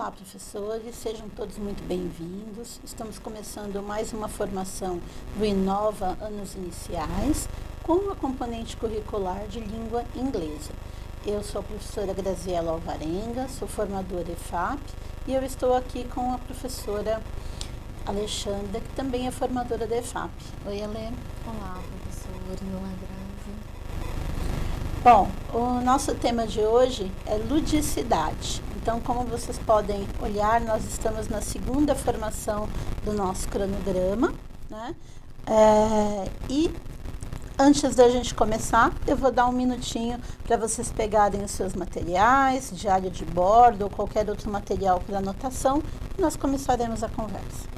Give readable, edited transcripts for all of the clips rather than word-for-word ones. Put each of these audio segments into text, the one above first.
Olá, professores, sejam todos muito bem-vindos. Estamos começando mais uma formação do Inova Anos Iniciais com a componente curricular de língua inglesa. Eu sou a professora Graziela Alvarenga, sou formadora EFAP e eu estou aqui com a professora Alexandra, que também é formadora da EFAP. Oi, Ale. Olá, professora. Olá, Grazi. Bom, o nosso tema de hoje é ludicidade. Então, como vocês podem olhar, nós estamos na segunda formação do nosso cronograma, né? E antes da gente começar, eu vou dar um minutinho para vocês pegarem os seus materiais, diário de bordo ou qualquer outro material para anotação, e nós começaremos a conversa.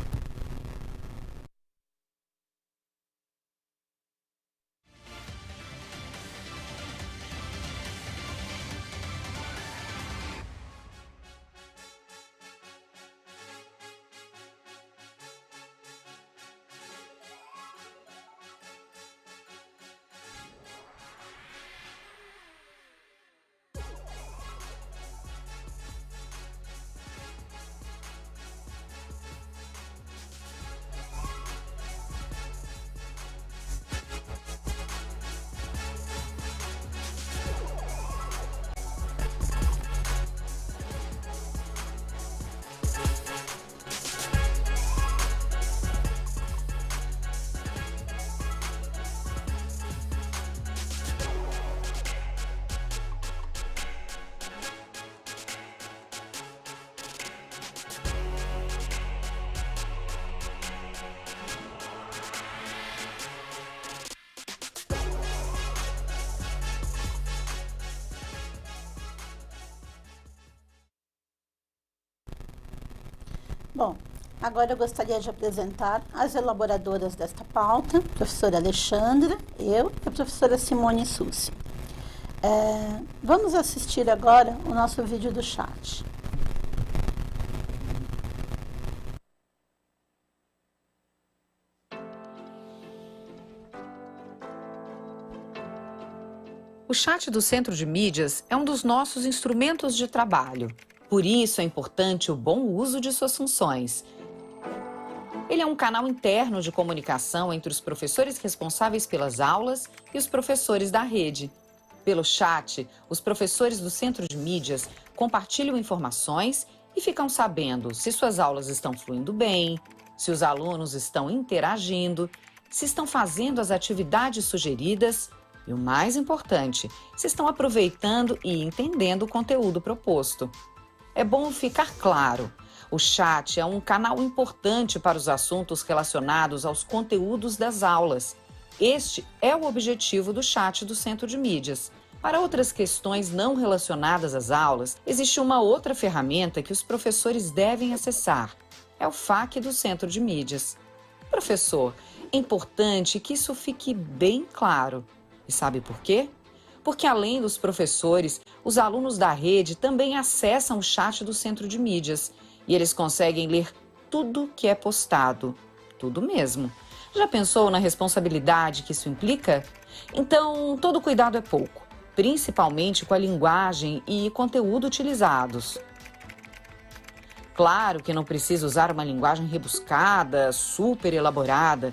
Bom, agora eu gostaria de apresentar as elaboradoras desta pauta, a professora Alexandra, eu e a professora Simone Sussi. Vamos assistir agora o nosso vídeo do chat. O chat do Centro de Mídias é um dos nossos instrumentos de trabalho. Por isso é importante o bom uso de suas funções. Ele é um canal interno de comunicação entre os professores responsáveis pelas aulas e os professores da rede. Pelo chat, os professores do Centro de Mídias compartilham informações e ficam sabendo se suas aulas estão fluindo bem, se os alunos estão interagindo, se estão fazendo as atividades sugeridas e, o mais importante, se estão aproveitando e entendendo o conteúdo proposto. É bom ficar claro, o chat é um canal importante para os assuntos relacionados aos conteúdos das aulas. Este é o objetivo do chat do Centro de Mídias. Para outras questões não relacionadas às aulas, existe uma outra ferramenta que os professores devem acessar. É o FAQ do Centro de Mídias. Professor, é importante que isso fique bem claro. E sabe por quê? Porque além dos professores, os alunos da rede também acessam o chat do Centro de Mídias e eles conseguem ler tudo que é postado. Tudo mesmo. Já pensou na responsabilidade que isso implica? Então, todo cuidado é pouco, principalmente com a linguagem e conteúdo utilizados. Claro que não precisa usar uma linguagem rebuscada, super elaborada,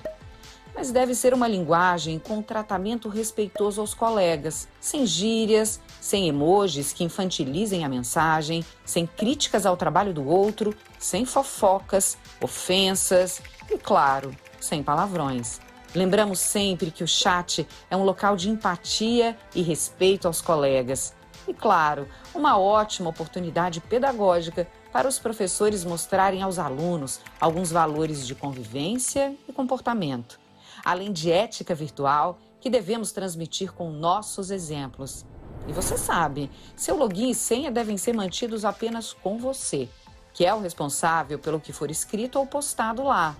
mas deve ser uma linguagem com tratamento respeitoso aos colegas, sem gírias, sem emojis que infantilizem a mensagem, sem críticas ao trabalho do outro, sem fofocas, ofensas e, claro, sem palavrões. Lembramos sempre que o chat é um local de empatia e respeito aos colegas. E, claro, uma ótima oportunidade pedagógica para os professores mostrarem aos alunos alguns valores de convivência e comportamento, além de ética virtual que devemos transmitir com nossos exemplos. E você sabe, seu login e senha devem ser mantidos apenas com você, que é o responsável pelo que for escrito ou postado lá.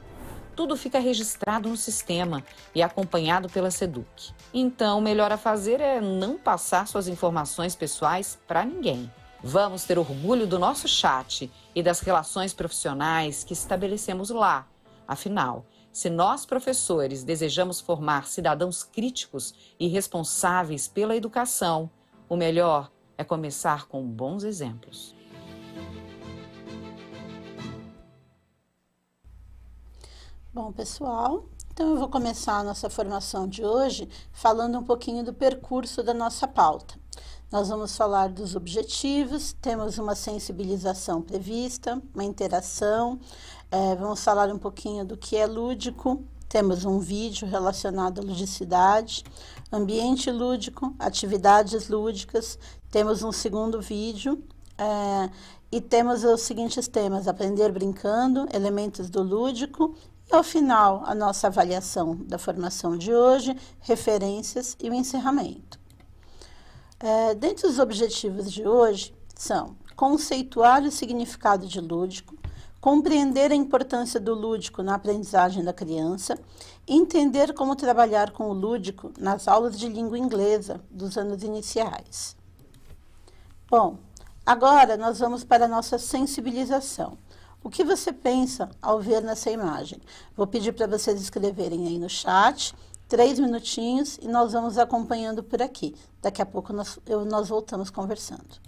Tudo fica registrado no sistema e acompanhado pela SEDUC. Então, o melhor a fazer é não passar suas informações pessoais para ninguém. Vamos ter orgulho do nosso chat e das relações profissionais que estabelecemos lá. Afinal, se nós, professores, desejamos formar cidadãos críticos e responsáveis pela educação, o melhor é começar com bons exemplos. Bom, pessoal, então eu vou começar a nossa formação de hoje falando um pouquinho do percurso da nossa pauta. Nós vamos falar dos objetivos, temos uma sensibilização prevista, uma interação, vamos falar um pouquinho do que é lúdico, temos um vídeo relacionado à ludicidade, ambiente lúdico, atividades lúdicas, temos um segundo vídeo, e temos os seguintes temas: aprender brincando, elementos do lúdico, e ao final a nossa avaliação da formação de hoje, referências e o encerramento. Dentre os objetivos de hoje são conceituar o significado de lúdico, compreender a importância do lúdico na aprendizagem da criança, entender como trabalhar com o lúdico nas aulas de língua inglesa dos anos iniciais. Bom, agora nós vamos para a nossa sensibilização. O que você pensa ao ver nessa imagem? Vou pedir para vocês escreverem aí no chat, 3 minutinhos, e nós vamos acompanhando por aqui. Daqui a pouco nós voltamos conversando.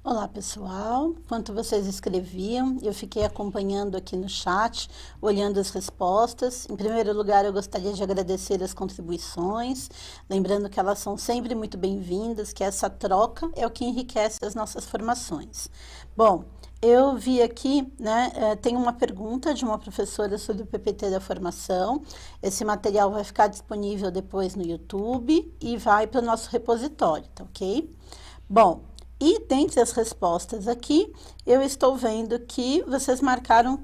Olá, pessoal. Enquanto vocês escreviam, eu fiquei acompanhando aqui no chat, olhando as respostas. Em primeiro lugar, eu gostaria de agradecer as contribuições, lembrando que elas são sempre muito bem-vindas, que essa troca é o que enriquece as nossas formações. Bom, eu vi aqui, tem uma pergunta de uma professora sobre o PPT da formação. Esse material vai ficar disponível depois no YouTube e vai para o nosso repositório, tá ok? Bom, e dentre as respostas aqui, eu estou vendo que vocês marcaram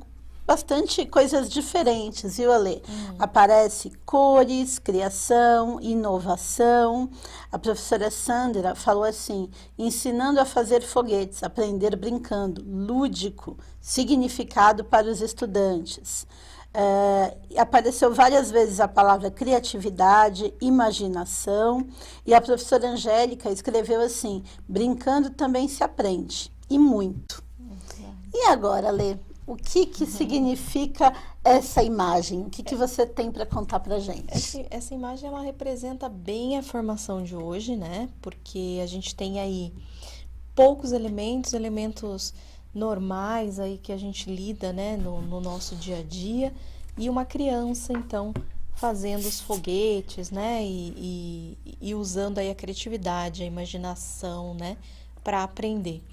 bastante coisas diferentes, viu, Alê? Aparece cores, criação, inovação. A professora Sandra falou assim, ensinando a fazer foguetes, aprender brincando, lúdico, significado para os estudantes. Apareceu várias vezes a palavra criatividade, imaginação, e a professora Angélica escreveu assim: brincando também se aprende, e muito. E agora, Lê, o que significa essa imagem? O que você tem para contar para gente? Essa imagem, ela representa bem a formação de hoje, né? Porque a gente tem aí poucos elementos normais aí que a gente lida, né, no nosso dia a dia, e uma criança, então, fazendo os foguetes, né, e usando aí a criatividade, a imaginação, né, para aprender.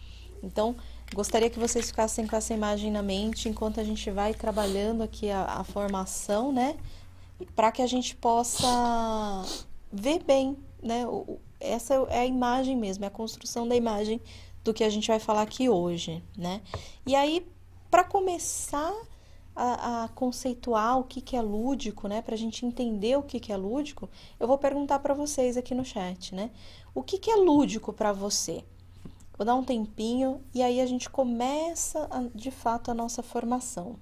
Então, gostaria que vocês ficassem com essa imagem na mente enquanto a gente vai trabalhando aqui a formação, né, para que a gente possa ver bem, né, essa é a imagem mesmo, é a construção da imagem do que a gente vai falar aqui hoje, né? E aí, para começar a conceituar o que é lúdico, né? Para a gente entender o que é lúdico, eu vou perguntar para vocês aqui no chat, né? O que é lúdico para você? Vou dar um tempinho e aí a gente começa, de fato, a nossa formação.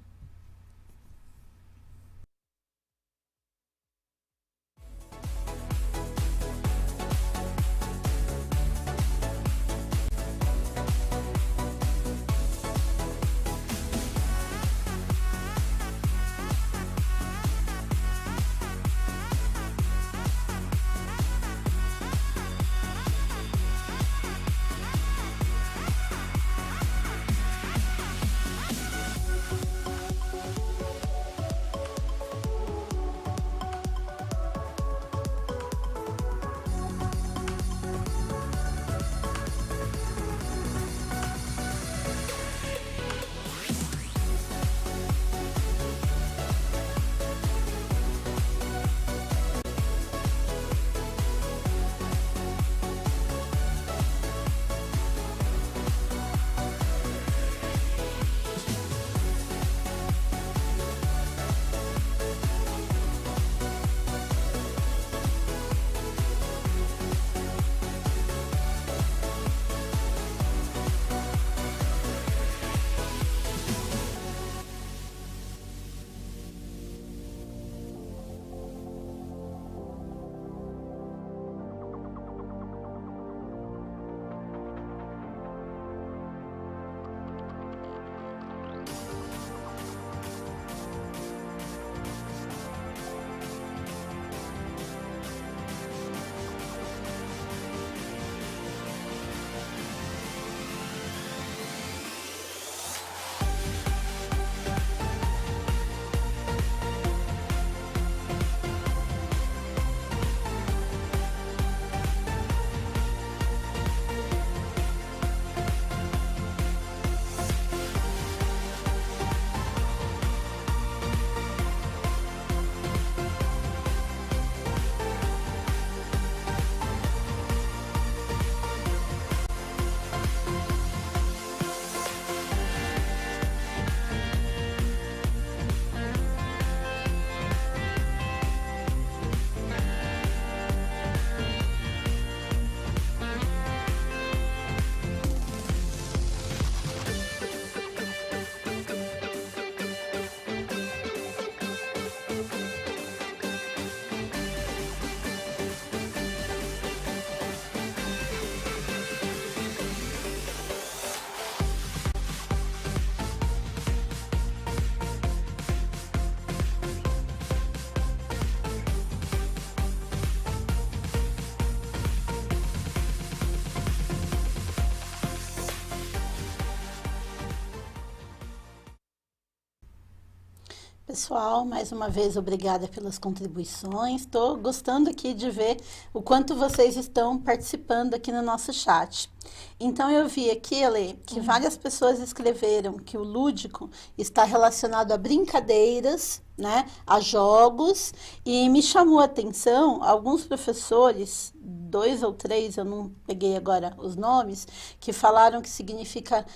Pessoal, mais uma vez, obrigada pelas contribuições. Estou gostando aqui de ver o quanto vocês estão participando aqui no nosso chat. Então, eu vi aqui, Ale, que várias pessoas escreveram que o lúdico está relacionado a brincadeiras, né, a jogos, e me chamou a atenção alguns professores, 2 ou 3, eu não peguei agora os nomes, que falaram que significa,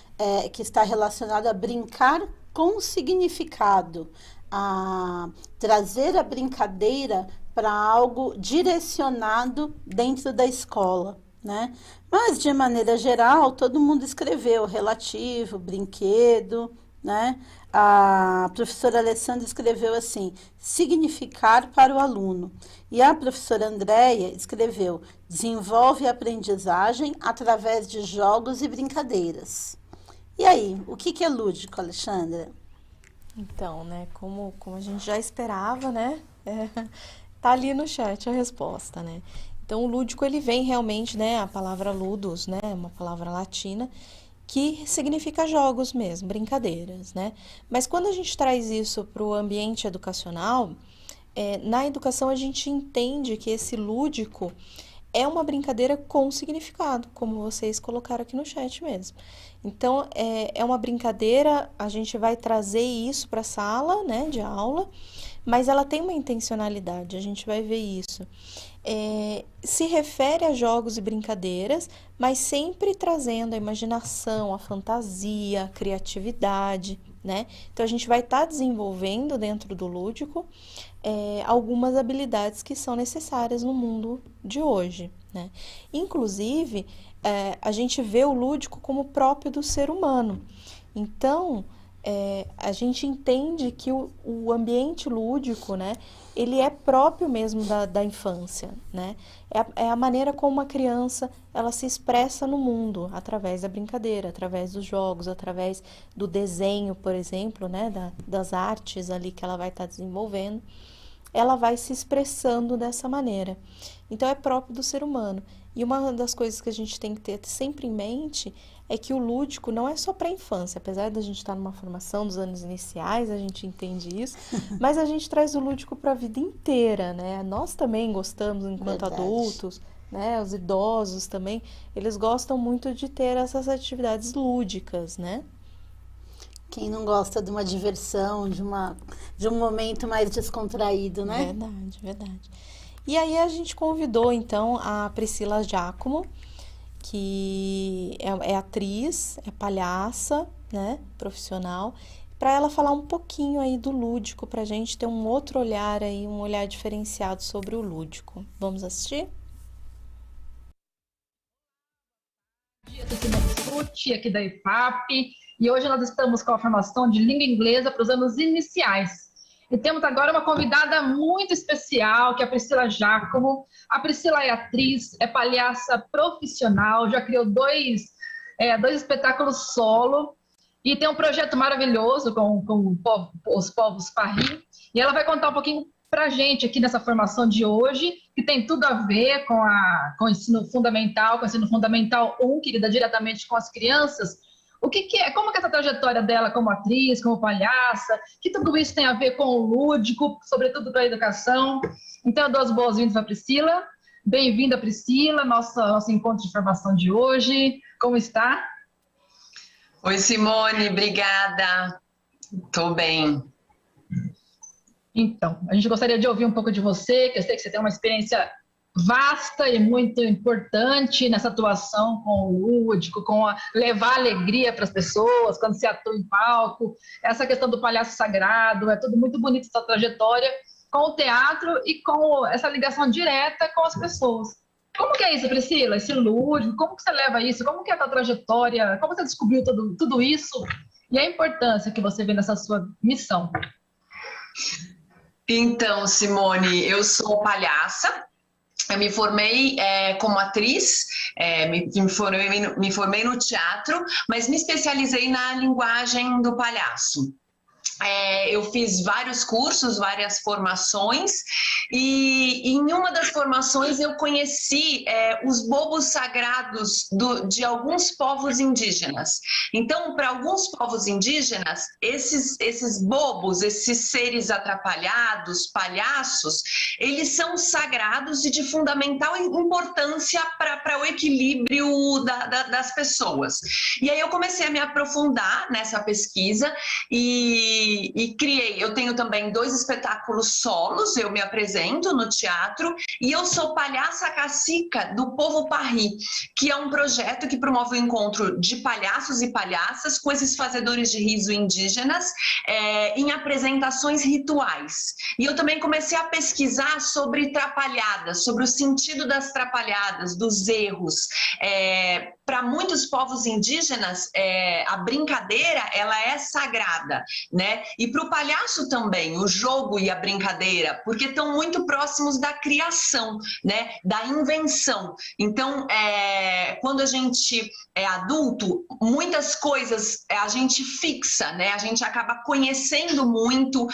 que está relacionado a brincar com significado, a trazer a brincadeira para algo direcionado dentro da escola, né? Mas, de maneira geral, todo mundo escreveu relativo, brinquedo, né? a professora Alessandra escreveu assim, significar para o aluno. E a professora Andréia escreveu, desenvolve a aprendizagem através de jogos e brincadeiras. E aí, o que é lúdico, Alexandra? Então, né, como a gente já esperava, né, tá ali no chat a resposta, né? Então, o lúdico, ele vem realmente, né, a palavra ludus, né, uma palavra latina, que significa jogos mesmo, brincadeiras, né? Mas quando a gente traz isso para o ambiente educacional, na educação a gente entende que esse lúdico é uma brincadeira com significado, como vocês colocaram aqui no chat mesmo. Então, é uma brincadeira, a gente vai trazer isso para a sala, né, de aula, mas ela tem uma intencionalidade, a gente vai ver isso. Se refere a jogos e brincadeiras, mas sempre trazendo a imaginação, a fantasia, a criatividade, né? Então, a gente vai estar desenvolvendo dentro do lúdico algumas habilidades que são necessárias no mundo de hoje, né? Inclusive, a gente vê o lúdico como próprio do ser humano. Então, a gente entende que o ambiente lúdico, né, ele é próprio mesmo da infância, né? É a maneira como uma criança ela se expressa no mundo, através da brincadeira, através dos jogos, através do desenho, por exemplo, né, das artes ali que ela vai estar desenvolvendo. Ela vai se expressando dessa maneira. Então, é próprio do ser humano. E uma das coisas que a gente tem que ter sempre em mente é que o lúdico não é só para a infância. Apesar da gente estar numa formação dos anos iniciais, a gente entende isso, mas a gente traz o lúdico para a vida inteira, né? Nós também gostamos enquanto adultos, né? Os idosos também, eles gostam muito de ter essas atividades lúdicas, né? Quem não gosta de uma diversão, de um momento mais descontraído, né? Verdade, verdade. E aí a gente convidou, então, a Priscila Giacomo, que é atriz, é palhaça, né, profissional, para ela falar um pouquinho aí do lúdico, para a gente ter um outro olhar aí, um olhar diferenciado sobre o lúdico. Vamos assistir? Aqui da IFAP, e hoje nós estamos com a formação de língua inglesa para os anos iniciais. E temos agora uma convidada muito especial, que é a Priscila Giacomo. A Priscila é atriz, é palhaça profissional, já criou dois espetáculos solo e tem um projeto maravilhoso com os povos Parri. E ela vai contar um pouquinho para a gente aqui nessa formação de hoje, que tem tudo a ver com o ensino fundamental, com o ensino fundamental 1, que lida diretamente com as crianças. Como que é essa trajetória dela como atriz, como palhaça, que tudo isso tem a ver com o lúdico, sobretudo para a educação. Então, eu dou as boas-vindas para a Priscila. Bem-vinda, Priscila, nosso encontro de formação de hoje. Como está? Oi, Simone, obrigada. Estou bem. Então, a gente gostaria de ouvir um pouco de você, que eu sei que você tem uma experiência vasta e muito importante nessa atuação com o lúdico, levar alegria para as pessoas quando se atua em palco, essa questão do palhaço sagrado, é tudo muito bonito essa trajetória com o teatro e com essa ligação direta com as pessoas. Como que é isso, Priscila? Esse lúdico, como que você leva isso? Como que é a tua trajetória? Como você descobriu tudo isso? E a importância que você vê nessa sua missão? Então, Simone, eu sou palhaça. Eu me formei como atriz, me formei no teatro, mas me especializei na linguagem do palhaço. Eu fiz vários cursos, várias formações, e em uma das formações eu conheci os bobos sagrados de alguns povos indígenas. Então, para alguns povos indígenas, esses bobos, esses seres atrapalhados, palhaços, eles são sagrados e de fundamental importância para o equilíbrio das pessoas. E aí eu comecei a me aprofundar nessa pesquisa e e criei. Eu tenho também 2 espetáculos solos, eu me apresento no teatro, e eu sou palhaça cacica do Povo Parri, que é um projeto que promove o encontro de palhaços e palhaças com esses fazedores de riso indígenas em apresentações rituais. E eu também comecei a pesquisar sobre trapalhadas, sobre o sentido das trapalhadas, dos erros. Para muitos povos indígenas, a brincadeira ela é sagrada, né? E para o palhaço também, o jogo e a brincadeira, porque estão muito próximos da criação, né? Da invenção. Então, quando a gente é adulto, muitas coisas a gente fixa, né? A gente acaba conhecendo muito,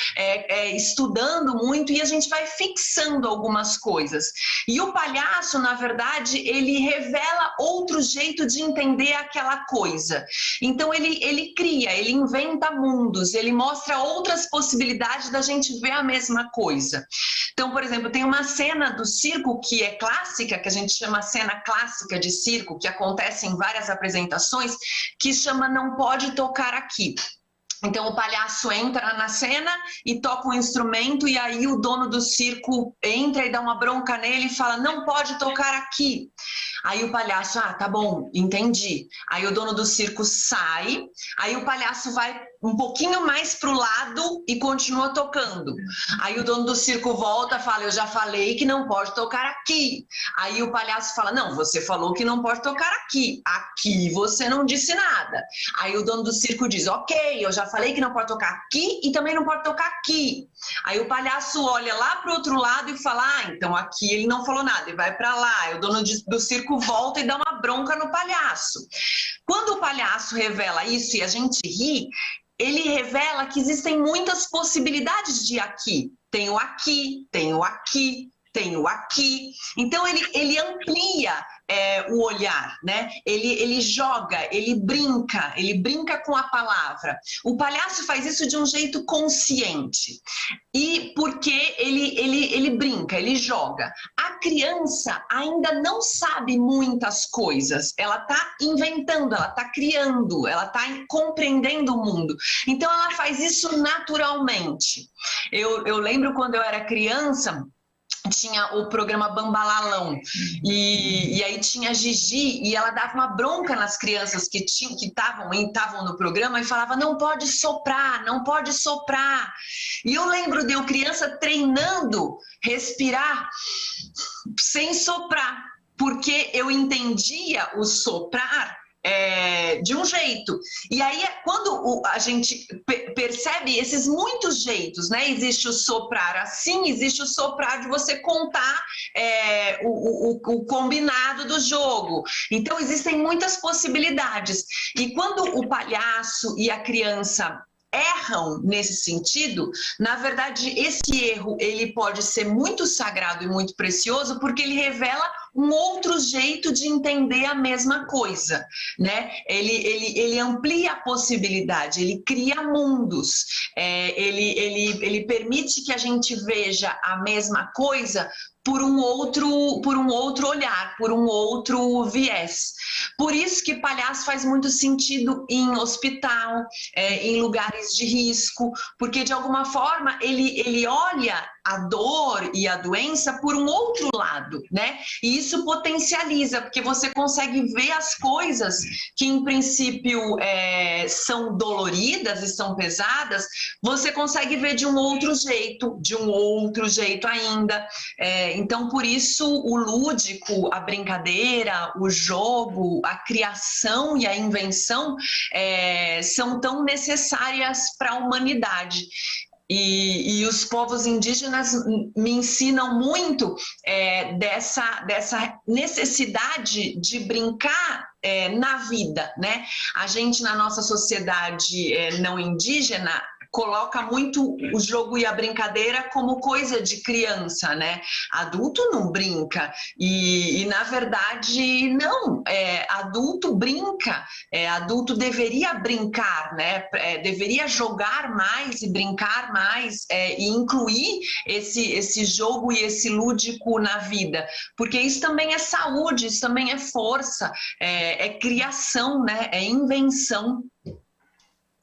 estudando muito, e a gente vai fixando algumas coisas. E o palhaço, na verdade, ele revela outro jeito de entender aquela coisa. Então ele cria, ele inventa mundos, ele mostra outras possibilidades da gente ver a mesma coisa. Então, por exemplo, tem uma cena do circo que é clássica, que a gente chama cena clássica de circo, que acontece em várias apresentações, que chama Não Pode Tocar Aqui. Então o palhaço entra na cena e toca um instrumento, e aí o dono do circo entra e dá uma bronca nele e fala: não pode tocar aqui. Aí o palhaço, tá bom, entendi. Aí o dono do circo sai, aí o palhaço vai um pouquinho mais pro lado e continua tocando. Aí o dono do circo volta e fala: eu já falei que não pode tocar aqui. Aí o palhaço fala: não, você falou que não pode tocar aqui. Aqui você não disse nada. Aí o dono do circo diz: ok, eu já falei que não pode tocar aqui e também não pode tocar aqui. Aí o palhaço olha lá pro outro lado e fala: então aqui ele não falou nada, e vai para lá. Aí o dono do circo volta e dá uma bronca no palhaço. Quando o palhaço revela isso e a gente ri, ele revela que existem muitas possibilidades de aqui. Tem o aqui, tem o aqui, tem o aqui. Então ele amplia o olhar, né? Ele joga, ele brinca com a palavra. O palhaço faz isso de um jeito consciente. E porque ele brinca, ele joga. A criança ainda não sabe muitas coisas. Ela está inventando, ela está criando, ela está compreendendo o mundo. Então ela faz isso naturalmente. Eu lembro quando eu era criança, tinha o programa Bambalalão, e aí tinha a Gigi, e ela dava uma bronca nas crianças que estavam no programa e falava: não pode soprar, não pode soprar. E eu lembro de eu criança treinando respirar sem soprar, porque eu entendia o soprar de um jeito. E aí quando a gente percebe esses muitos jeitos, né? Existe o soprar assim, existe o soprar de você contar o combinado do jogo. Então existem muitas possibilidades. E quando o palhaço e a criança erram nesse sentido, na verdade esse erro ele pode ser muito sagrado e muito precioso, porque ele revela um outro jeito de entender a mesma coisa, né? Ele amplia a possibilidade, ele cria mundos, ele permite que a gente veja a mesma coisa por um outro olhar, por um outro viés. Por isso que palhaço faz muito sentido em hospital, em lugares de risco, porque de alguma forma ele olha a dor e a doença por um outro lado, né? E isso potencializa, porque você consegue ver as coisas que em princípio são doloridas e são pesadas, você consegue ver de um outro jeito ainda. Então, por isso, o lúdico, a brincadeira, o jogo, a criação e a invenção são tão necessárias para a humanidade. E os povos indígenas me ensinam muito dessa necessidade de brincar na vida, né? A gente, na nossa sociedade não indígena, coloca muito o jogo e a brincadeira como coisa de criança, né? Adulto não brinca. E na verdade, não. Adulto brinca. Adulto deveria brincar, né? Deveria jogar mais e brincar mais e incluir esse jogo e esse lúdico na vida. Porque isso também é saúde, isso também é força, é criação, né? É invenção.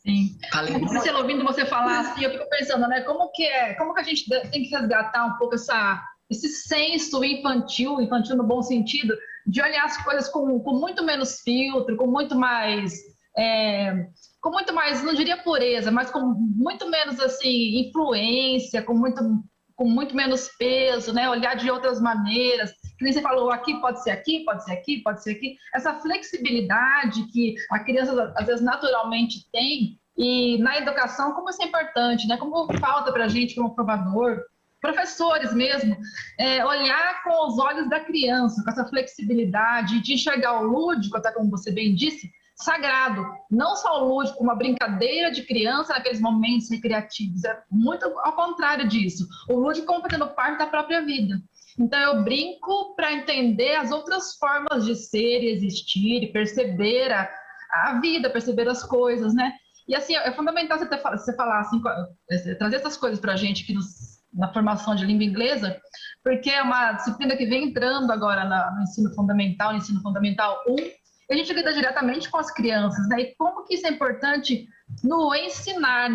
Sim. Falei. Ouvindo você falar assim, eu fico pensando, né? Como que a gente tem que resgatar um pouco esse senso infantil no bom sentido, de olhar as coisas com muito menos filtro, com muito mais, não diria pureza, mas com muito menos assim influência, com muito menos peso, né? Olhar de outras maneiras. Que nem você falou, aqui pode ser aqui, pode ser aqui, pode ser aqui. Essa flexibilidade que a criança às vezes naturalmente tem, e na educação, como isso é importante, né? Como falta para a gente como provador, professores mesmo, olhar com os olhos da criança, com essa flexibilidade de enxergar o lúdico, até como você bem disse, sagrado. Não só o lúdico, uma brincadeira de criança naqueles momentos recreativos. É muito ao contrário disso. O lúdico como fazendo parte da própria vida. Então, eu brinco para entender as outras formas de ser e existir, e perceber a vida, perceber as coisas, né? E, assim, é fundamental você falar, assim, trazer essas coisas para a gente aqui na formação de língua inglesa, porque é uma disciplina que vem entrando agora no ensino fundamental 1, e a gente lida diretamente com as crianças, né? E como que isso é importante no ensinar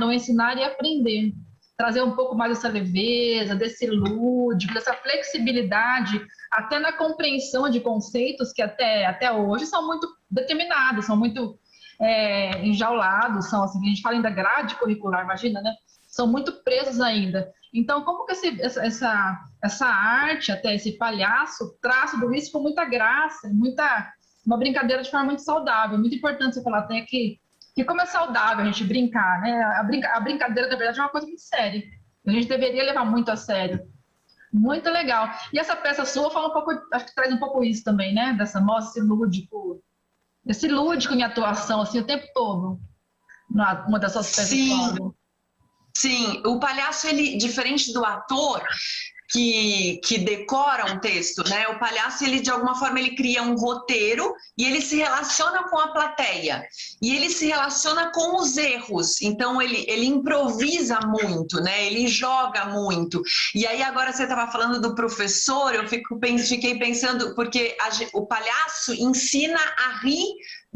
e aprender. Trazer um pouco mais dessa leveza, desse lúdico, dessa flexibilidade, até na compreensão de conceitos que até hoje são muito determinados, são muito enjaulados, são assim, a gente fala ainda grade curricular, imagina, né? São muito presos ainda. Então, como que essa arte, até esse palhaço, traz tudo isso com muita graça, uma brincadeira de forma muito saudável. Muito importante você falar até que como é saudável a gente brincar, né? A brincadeira, na verdade, é uma coisa muito séria. A gente deveria levar muito a sério. Muito legal. E essa peça sua fala um pouco, acho que traz um pouco isso também, né? Mostra esse lúdico em atuação, assim, o tempo todo. Uma das suas peças. Sim, o palhaço, ele, diferente do ator que decora um texto, né? O palhaço, ele de alguma forma, ele cria um roteiro e ele se relaciona com a plateia. E ele se relaciona com os erros. Então, ele improvisa muito, né? Ele joga muito. E aí, agora você estava falando do professor, eu fiquei pensando, porque o palhaço ensina a rir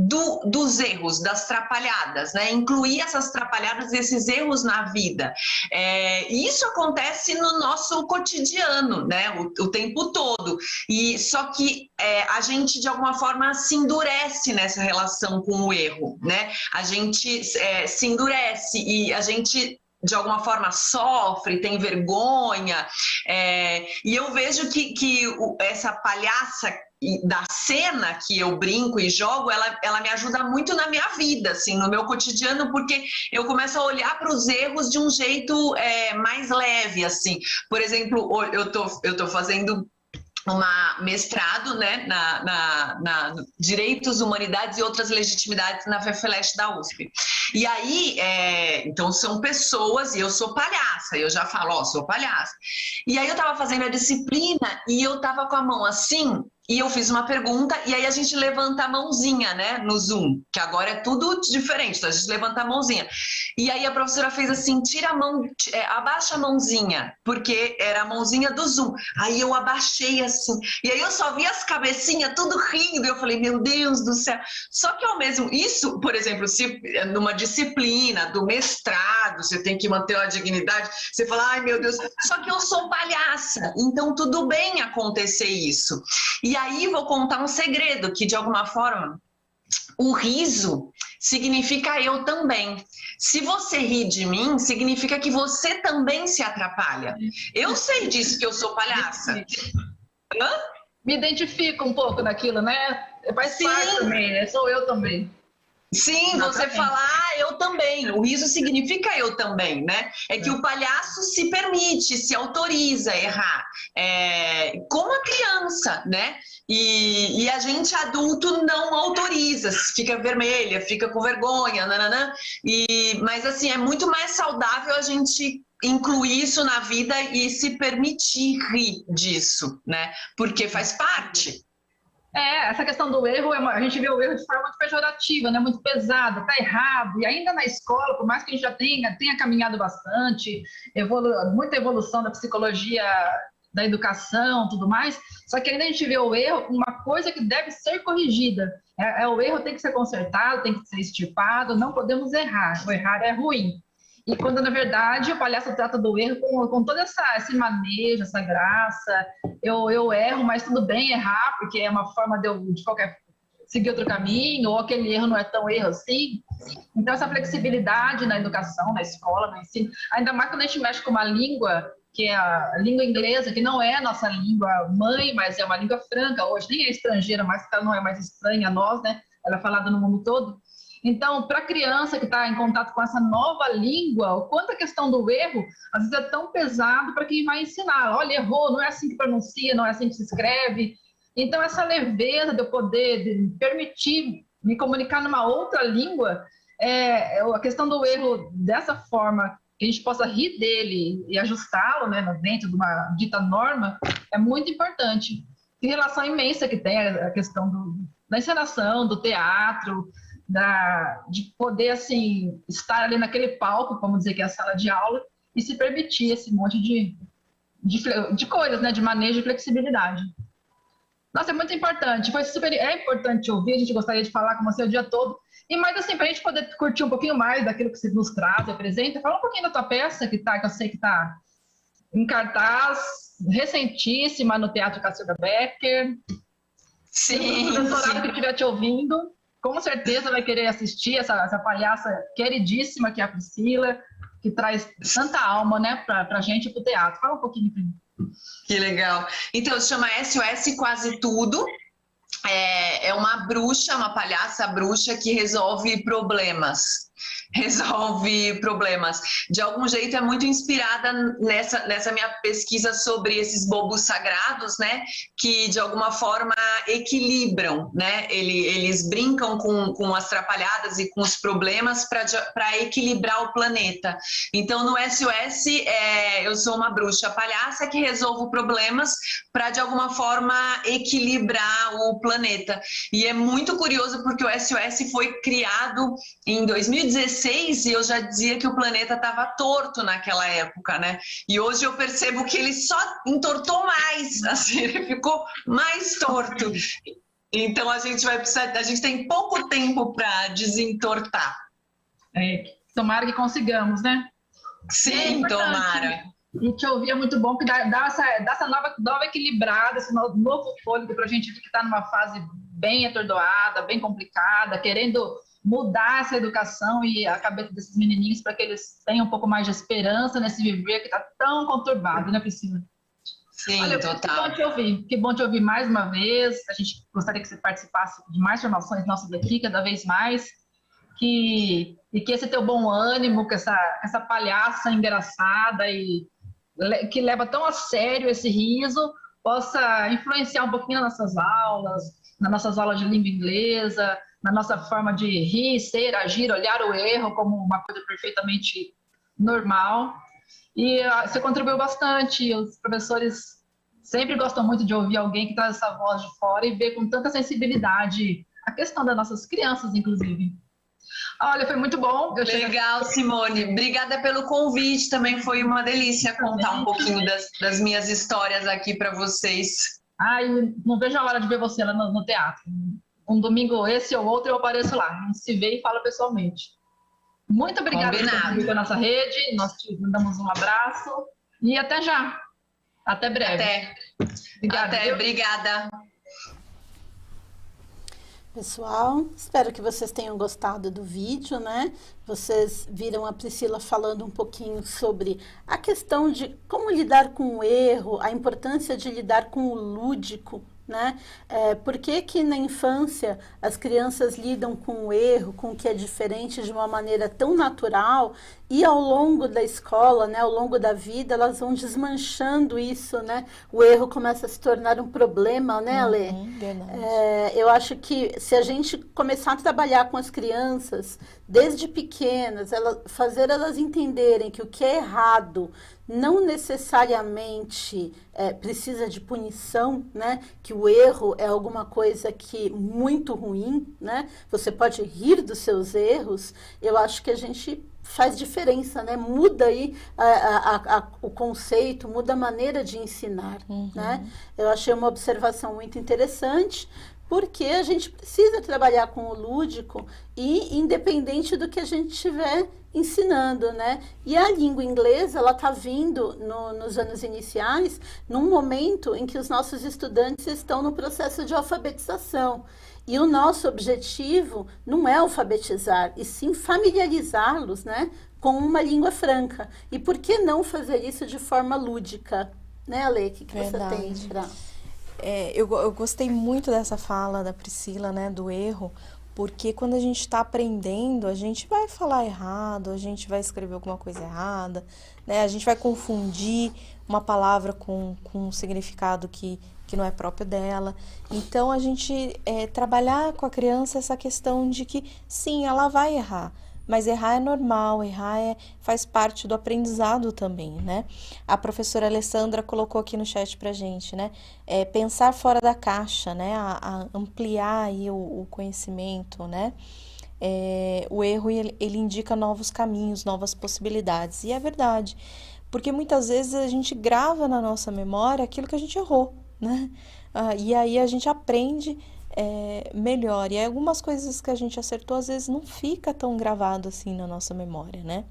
dos erros, das trapalhadas, né? Incluir essas trapalhadas, esses erros na vida. E isso acontece no nosso cotidiano, né? O tempo todo. E só que a gente, de alguma forma, se endurece nessa relação com o erro, né? A gente se endurece e a gente, de alguma forma, sofre, tem vergonha. E eu vejo que essa palhaça da cena que eu brinco e jogo, ela me ajuda muito na minha vida, assim, no meu cotidiano, porque eu começo a olhar para os erros de um jeito mais leve, assim. Por exemplo, eu tô fazendo mestrado, né, na Direitos, Humanidades e Outras Legitimidades na FEFELESH da USP. E aí, então são pessoas, e eu sou palhaça, eu já falo, sou palhaça. E aí eu tava fazendo a disciplina e eu tava com a mão assim, e eu fiz uma pergunta, e aí a gente levanta a mãozinha, né, no Zoom, que agora é tudo diferente, então a gente levanta a mãozinha. E aí a professora fez assim, tira a mão, abaixa a mãozinha, porque era a mãozinha do Zoom. Aí eu abaixei assim, e aí eu só vi as cabecinhas tudo rindo, e eu falei, meu Deus do céu. Só que ao mesmo, isso, por exemplo, se numa disciplina do mestrado, você tem que manter a dignidade, você fala, ai meu Deus, só que eu sou palhaça, então tudo bem acontecer isso. E aí vou contar um segredo, que de alguma forma o riso significa eu também. Se você ri de mim, significa que você também se atrapalha. Eu sei disso, que eu sou palhaça. Hã? Me identifico um pouco naquilo, né? Faz parte também, sou eu também. Sim, você fala, eu também. O riso significa eu também, né? É que o palhaço se permite, se autoriza a errar. Como a criança, né? E a gente adulto não autoriza, fica vermelha, fica com vergonha, nananã. Mas assim, é muito mais saudável a gente incluir isso na vida e se permitir rir disso, né? Porque faz parte. Essa questão do erro, a gente vê o erro de forma muito pejorativa, né? Muito pesada, tá errado. E ainda na escola, por mais que a gente já tenha caminhado bastante, muita evolução da psicologia da educação, tudo mais, só que ainda a gente vê o erro uma coisa que deve ser corrigida. O erro tem que ser consertado, tem que ser extirpado, não podemos errar. O errar é ruim. E quando, na verdade, o palhaço trata do erro com todo esse manejo, essa graça. Eu erro, mas tudo bem errar, porque é uma forma de eu, de qualquer seguir outro caminho, ou aquele erro não é tão erro assim. Então, essa flexibilidade na educação, na escola, no ensino, ainda mais quando a gente mexe com uma língua, que é a língua inglesa, que não é a nossa língua mãe, mas é uma língua franca, hoje nem é estrangeira, mas ela não é mais estranha a nós, né? Ela é falada no mundo todo. Então, para a criança que está em contato com essa nova língua, o quanto a questão do erro, às vezes é tão pesado para quem vai ensinar. Olha, errou, não é assim que pronuncia, não é assim que se escreve. Então, essa leveza de eu poder de permitir me comunicar numa outra língua, a questão do erro dessa forma, que a gente possa rir dele e ajustá-lo, né, dentro de uma dita norma, é muito importante. Que relação imensa que tem a questão da encenação, do teatro, de poder, assim, estar ali naquele palco, vamos dizer que é a sala de aula, e se permitir esse monte de coisas, né, de manejo e flexibilidade. Nossa, é muito importante, é importante ouvir, a gente gostaria de falar com você o dia todo, e mais assim, para a gente poder curtir um pouquinho mais daquilo que você nos traz, apresenta, fala um pouquinho da tua peça, que eu sei que está em cartaz, recentíssima no Teatro Cacilda Becker. Sim, o professorado que estiver te ouvindo, com certeza vai querer assistir essa palhaça queridíssima que é a Priscila, que traz tanta alma, né, para a gente, para o teatro. Fala um pouquinho para mim. Que legal. Então, se chama SOS Quase Tudo. É uma bruxa, uma palhaça bruxa que resolve problemas. De algum jeito é muito inspirada nessa minha pesquisa sobre esses bobos sagrados, né? Que de alguma forma equilibram, né? Eles brincam com as atrapalhadas e com os problemas para equilibrar o planeta. Então no SOS eu sou uma bruxa palhaça que resolvo problemas para de alguma forma equilibrar o planeta. E é muito curioso porque o SOS foi criado em 2016 e eu já dizia que o planeta estava torto naquela época, né? E hoje eu percebo que ele só entortou mais, assim, ele ficou mais torto. Então a gente tem pouco tempo para desentortar. Tomara que consigamos, né? Sim, tomara. E te ouvir é muito bom, que dá essa nova equilibrada, esse novo fôlego para a gente que está numa fase bem atordoada, bem complicada, querendo mudar essa educação e a cabeça desses menininhos para que eles tenham um pouco mais de esperança nesse viver que está tão conturbado, né, Priscila? Sim, olha, total. Que bom te ouvir mais uma vez. A gente gostaria que você participasse de mais formações nossas aqui, cada vez mais. E que esse teu bom ânimo, que essa palhaça engraçada e que leva tão a sério esse riso, possa influenciar um pouquinho nas nossas aulas de língua inglesa, na nossa forma de rir, ser, agir, olhar o erro como uma coisa perfeitamente normal. E você contribuiu bastante, os professores sempre gostam muito de ouvir alguém que traz essa voz de fora e ver com tanta sensibilidade a questão das nossas crianças, inclusive. Olha, foi muito bom. Legal, Simone. Obrigada pelo convite. Também foi uma delícia contar um pouquinho das minhas histórias aqui para vocês. Não vejo a hora de ver você lá no teatro. Um domingo esse ou outro eu apareço lá. A gente se vê e fala pessoalmente. Muito obrigada por contribuir com a nossa rede. Nós te mandamos um abraço e até já. Até breve. Obrigada. Pessoal, espero que vocês tenham gostado do vídeo, né? Vocês viram a Priscila falando um pouquinho sobre a questão de como lidar com o erro, a importância de lidar com o lúdico, né? Por que que na infância as crianças lidam com o erro, com o que é diferente de uma maneira tão natural e ao longo da escola, né, ao longo da vida, elas vão desmanchando isso, né? O erro começa a se tornar um problema, né, Ale? Eu acho que se a gente começar a trabalhar com as crianças desde pequenas, fazer elas entenderem que o que é errado não necessariamente precisa de punição, né? Que o erro é alguma coisa que muito ruim, né? Você pode rir dos seus erros. Eu acho que a gente faz diferença, né? Muda aí o conceito, muda a maneira de ensinar, né? Eu achei uma observação muito interessante, porque a gente precisa trabalhar com o lúdico e independente do que a gente estiver ensinando, né? E a língua inglesa, ela está vindo nos anos iniciais, num momento em que os nossos estudantes estão no processo de alfabetização. E o nosso objetivo não é alfabetizar, e sim familiarizá-los, né, com uma língua franca. E por que não fazer isso de forma lúdica? Né, Ale? O que você tem para... Eu gostei muito dessa fala da Priscila, né, do erro, porque quando a gente está aprendendo, a gente vai falar errado, a gente vai escrever alguma coisa errada, né, a gente vai confundir uma palavra com um significado que não é próprio dela. Então, a gente trabalhar com a criança essa questão de que, sim, ela vai errar, mas errar é normal, errar faz parte do aprendizado também, né? A professora Alessandra colocou aqui no chat pra gente, né? Pensar fora da caixa, né? A ampliar aí o conhecimento, né? O erro, ele indica novos caminhos, novas possibilidades. E é verdade, porque muitas vezes a gente grava na nossa memória aquilo que a gente errou, né? E aí a gente aprende melhor. E aí algumas coisas que a gente acertou, às vezes não fica tão gravado assim na nossa memória, né?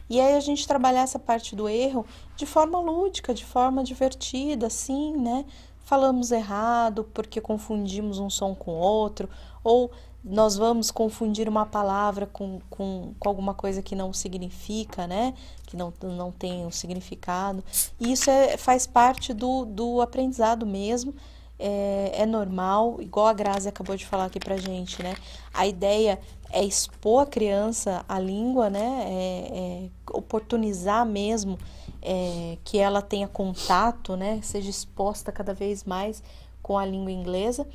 E aí a gente trabalhar essa parte do erro de forma lúdica, de forma divertida, assim, né? Falamos errado porque confundimos um som com outro, ou nós vamos confundir uma palavra com alguma coisa que não significa, né? Que não tem um significado. E isso faz parte do aprendizado mesmo. É normal, igual a Grazi acabou de falar aqui pra gente, né? A ideia é expor a criança à língua, né? Oportunizar mesmo que ela tenha contato, né? Seja exposta cada vez mais com a língua inglesa.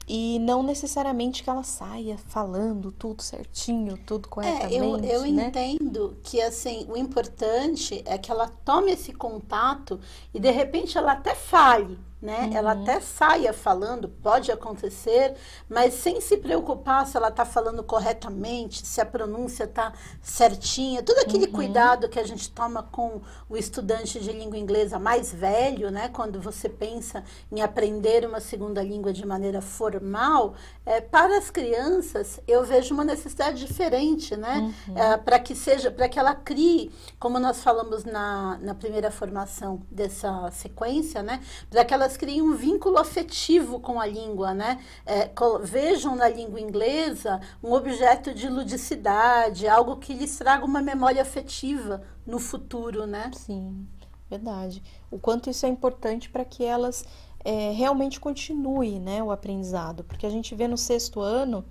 E não necessariamente que ela saia falando tudo certinho, tudo corretamente, eu né? entendo que, assim, o importante é que ela tome esse contato e, de repente, ela até fale, né? Ela até saia falando, pode acontecer, mas sem se preocupar se ela está falando corretamente, se a pronúncia está certinha, todo aquele cuidado que a gente toma com o estudante de língua inglesa mais velho, né? Quando você pensa em aprender uma segunda língua de maneira formal, para as crianças eu vejo uma necessidade diferente, né? Para que ela crie, como nós falamos na primeira formação dessa sequência, né? Para que elas criem um vínculo afetivo com a língua, né? Vejam na língua inglesa um objeto de ludicidade, algo que lhes traga uma memória afetiva no futuro, né? Sim, verdade. O quanto isso é importante para que elas realmente continuem, né, o aprendizado. Porque a gente vê no 6º ano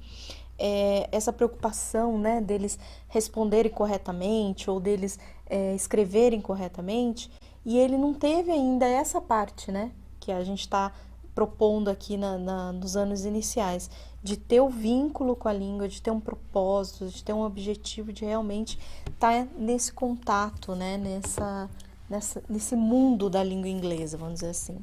essa preocupação, né, deles responderem corretamente ou deles escreverem corretamente, e ele não teve ainda essa parte, né, que a gente está propondo aqui nos anos iniciais, de ter o vínculo com a língua, de ter um propósito, de ter um objetivo, de realmente estar nesse contato, né, nesse mundo da língua inglesa, vamos dizer assim.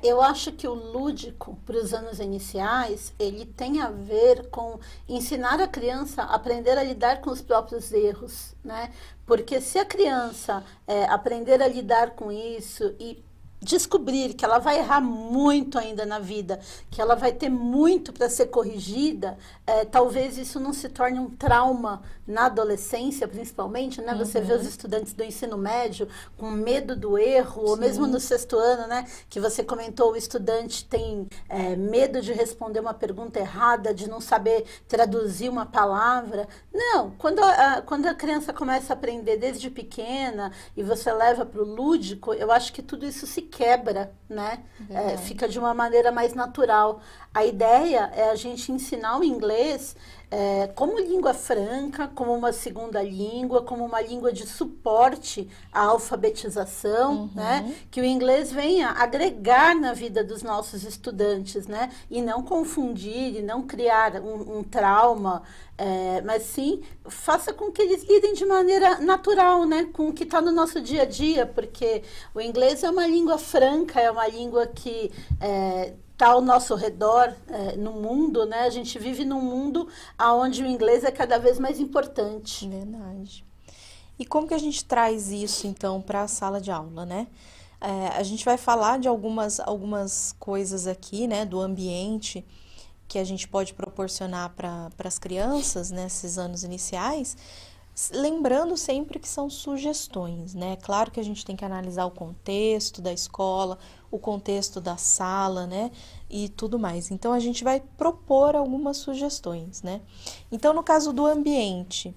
Eu acho que o lúdico, para os anos iniciais, ele tem a ver com ensinar a criança a aprender a lidar com os próprios erros, né? Porque se a criança aprender a lidar com isso e descobrir que ela vai errar muito ainda na vida, que ela vai ter muito para ser corrigida, talvez isso não se torne um trauma na adolescência, principalmente, né? Você vê os estudantes do ensino médio com medo do erro, ou mesmo no 6º ano, né? Que você comentou, o estudante tem medo de responder uma pergunta errada, de não saber traduzir uma palavra. Não, quando a criança começa a aprender desde pequena e você leva para o lúdico, eu acho que tudo isso se quebra, né? Fica de uma maneira mais natural. A ideia é a gente ensinar o inglês como língua franca, como uma segunda língua, como uma língua de suporte à alfabetização, né? Que o inglês venha agregar na vida dos nossos estudantes, né? E não confundir, e não criar um trauma, mas sim faça com que eles lidem de maneira natural, né? Com o que está no nosso dia a dia, porque o inglês é uma língua franca, é uma língua que está ao nosso redor no mundo, né? A gente vive num mundo onde o inglês é cada vez mais importante. Verdade. E como que a gente traz isso, então, para a sala de aula, né? A gente vai falar de algumas coisas aqui, né, do ambiente que a gente pode proporcionar para as crianças nesses anos iniciais, lembrando sempre que são sugestões, né? Claro que a gente tem que analisar o contexto da escola, o contexto da sala, né? E tudo mais. Então, a gente vai propor algumas sugestões, né? Então, no caso do ambiente,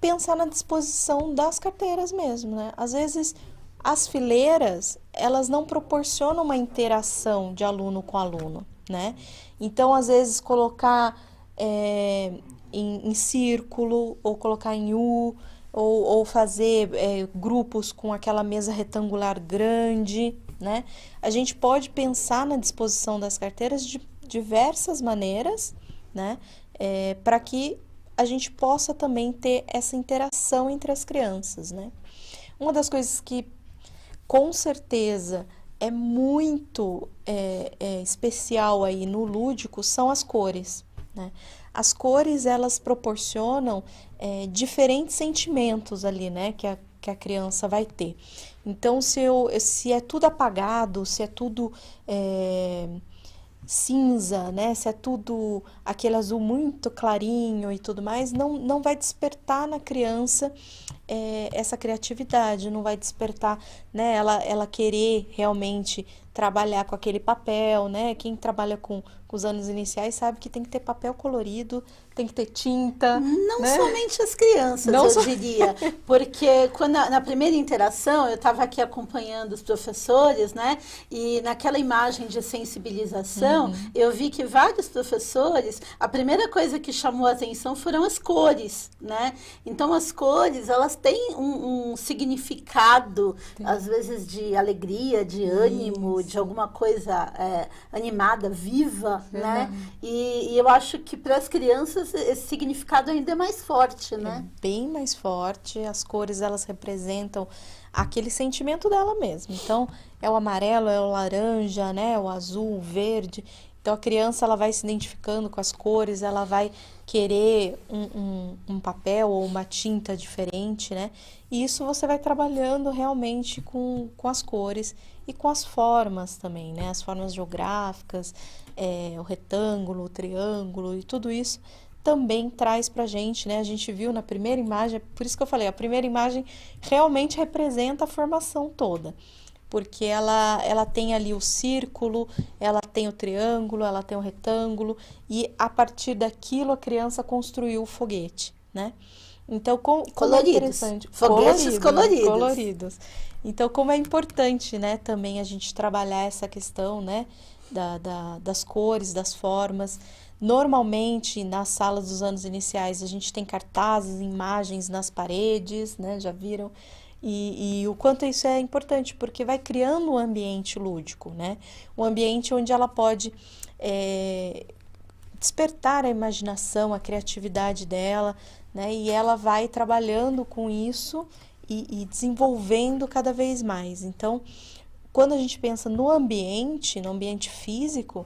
pensar na disposição das carteiras mesmo, né? Às vezes, as fileiras, elas não proporcionam uma interação de aluno com aluno, né? Então, às vezes, colocar em círculo, ou colocar em U, ou fazer grupos com aquela mesa retangular grande, né? A gente pode pensar na disposição das carteiras de diversas maneiras, né? Para que a gente possa também ter essa interação entre as crianças, né? Uma das coisas que, com certeza, é muito especial aí no lúdico são as cores, né? As cores, elas proporcionam diferentes sentimentos ali, né? Que a criança vai ter. Então, se é tudo apagado, se é tudo cinza, né? Se é tudo aquele azul muito clarinho e tudo mais, não vai despertar na criança essa criatividade, não vai despertar, né? Ela querer realmente trabalhar com aquele papel, né? Quem trabalha com os anos iniciais sabe que tem que ter papel colorido, tem que ter tinta. Não né? somente as crianças, eu diria. Porque quando na primeira interação, eu estava aqui acompanhando os professores, né? E naquela imagem de sensibilização, eu vi que vários professores, a primeira coisa que chamou a atenção foram as cores, né? Então, as cores, elas têm um significado, às vezes de alegria, de ânimo, de alguma coisa animada, viva, né? E eu acho que para as crianças esse significado ainda é mais forte, né? É bem mais forte. As cores, elas representam aquele sentimento dela mesmo. Então, é o amarelo, é o laranja, né? O azul, o verde. Então, a criança, ela vai se identificando com as cores, ela vai querer um papel ou uma tinta diferente, né? E isso você vai trabalhando realmente com as cores e com as formas também, né? As formas geográficas, o retângulo, o triângulo e tudo isso também traz pra gente, né? A gente viu na primeira imagem, por isso que eu falei, a primeira imagem realmente representa a formação toda. Porque ela tem ali o círculo, ela tem o triângulo, ela tem o retângulo, e a partir daquilo a criança construiu o foguete, né? Então, como coloridos. É interessante. Foguetes Coloridos. Então, como é importante, né, também a gente trabalhar essa questão, né, das cores, das formas. Normalmente, nas salas dos anos iniciais, a gente tem cartazes, imagens nas paredes, né, já viram? E o quanto isso é importante, porque vai criando um ambiente lúdico, né? Um ambiente onde ela pode despertar a imaginação, a criatividade dela, né? E ela vai trabalhando com isso e desenvolvendo cada vez mais. Então, quando a gente pensa no ambiente físico,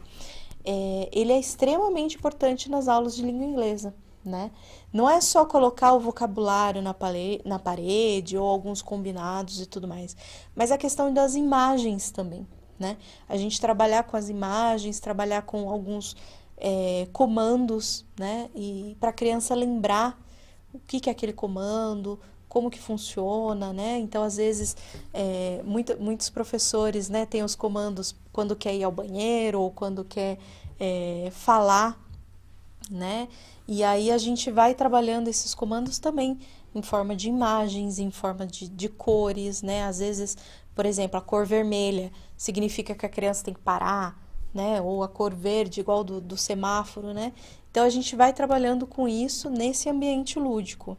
ele é extremamente importante nas aulas de língua inglesa, né? Não é só colocar o vocabulário na parede ou alguns combinados e tudo mais, mas a questão das imagens também, né? A gente trabalhar com as imagens, trabalhar com alguns comandos, né? E para a criança lembrar o que é aquele comando, como que funciona, né? Então, às vezes, muitos professores, né, têm os comandos quando quer ir ao banheiro ou quando quer falar, né? E aí a gente vai trabalhando esses comandos também em forma de imagens, em forma de cores, né? Às vezes, por exemplo, a cor vermelha significa que a criança tem que parar, né? Ou a cor verde, igual do semáforo, né? Então, a gente vai trabalhando com isso nesse ambiente lúdico,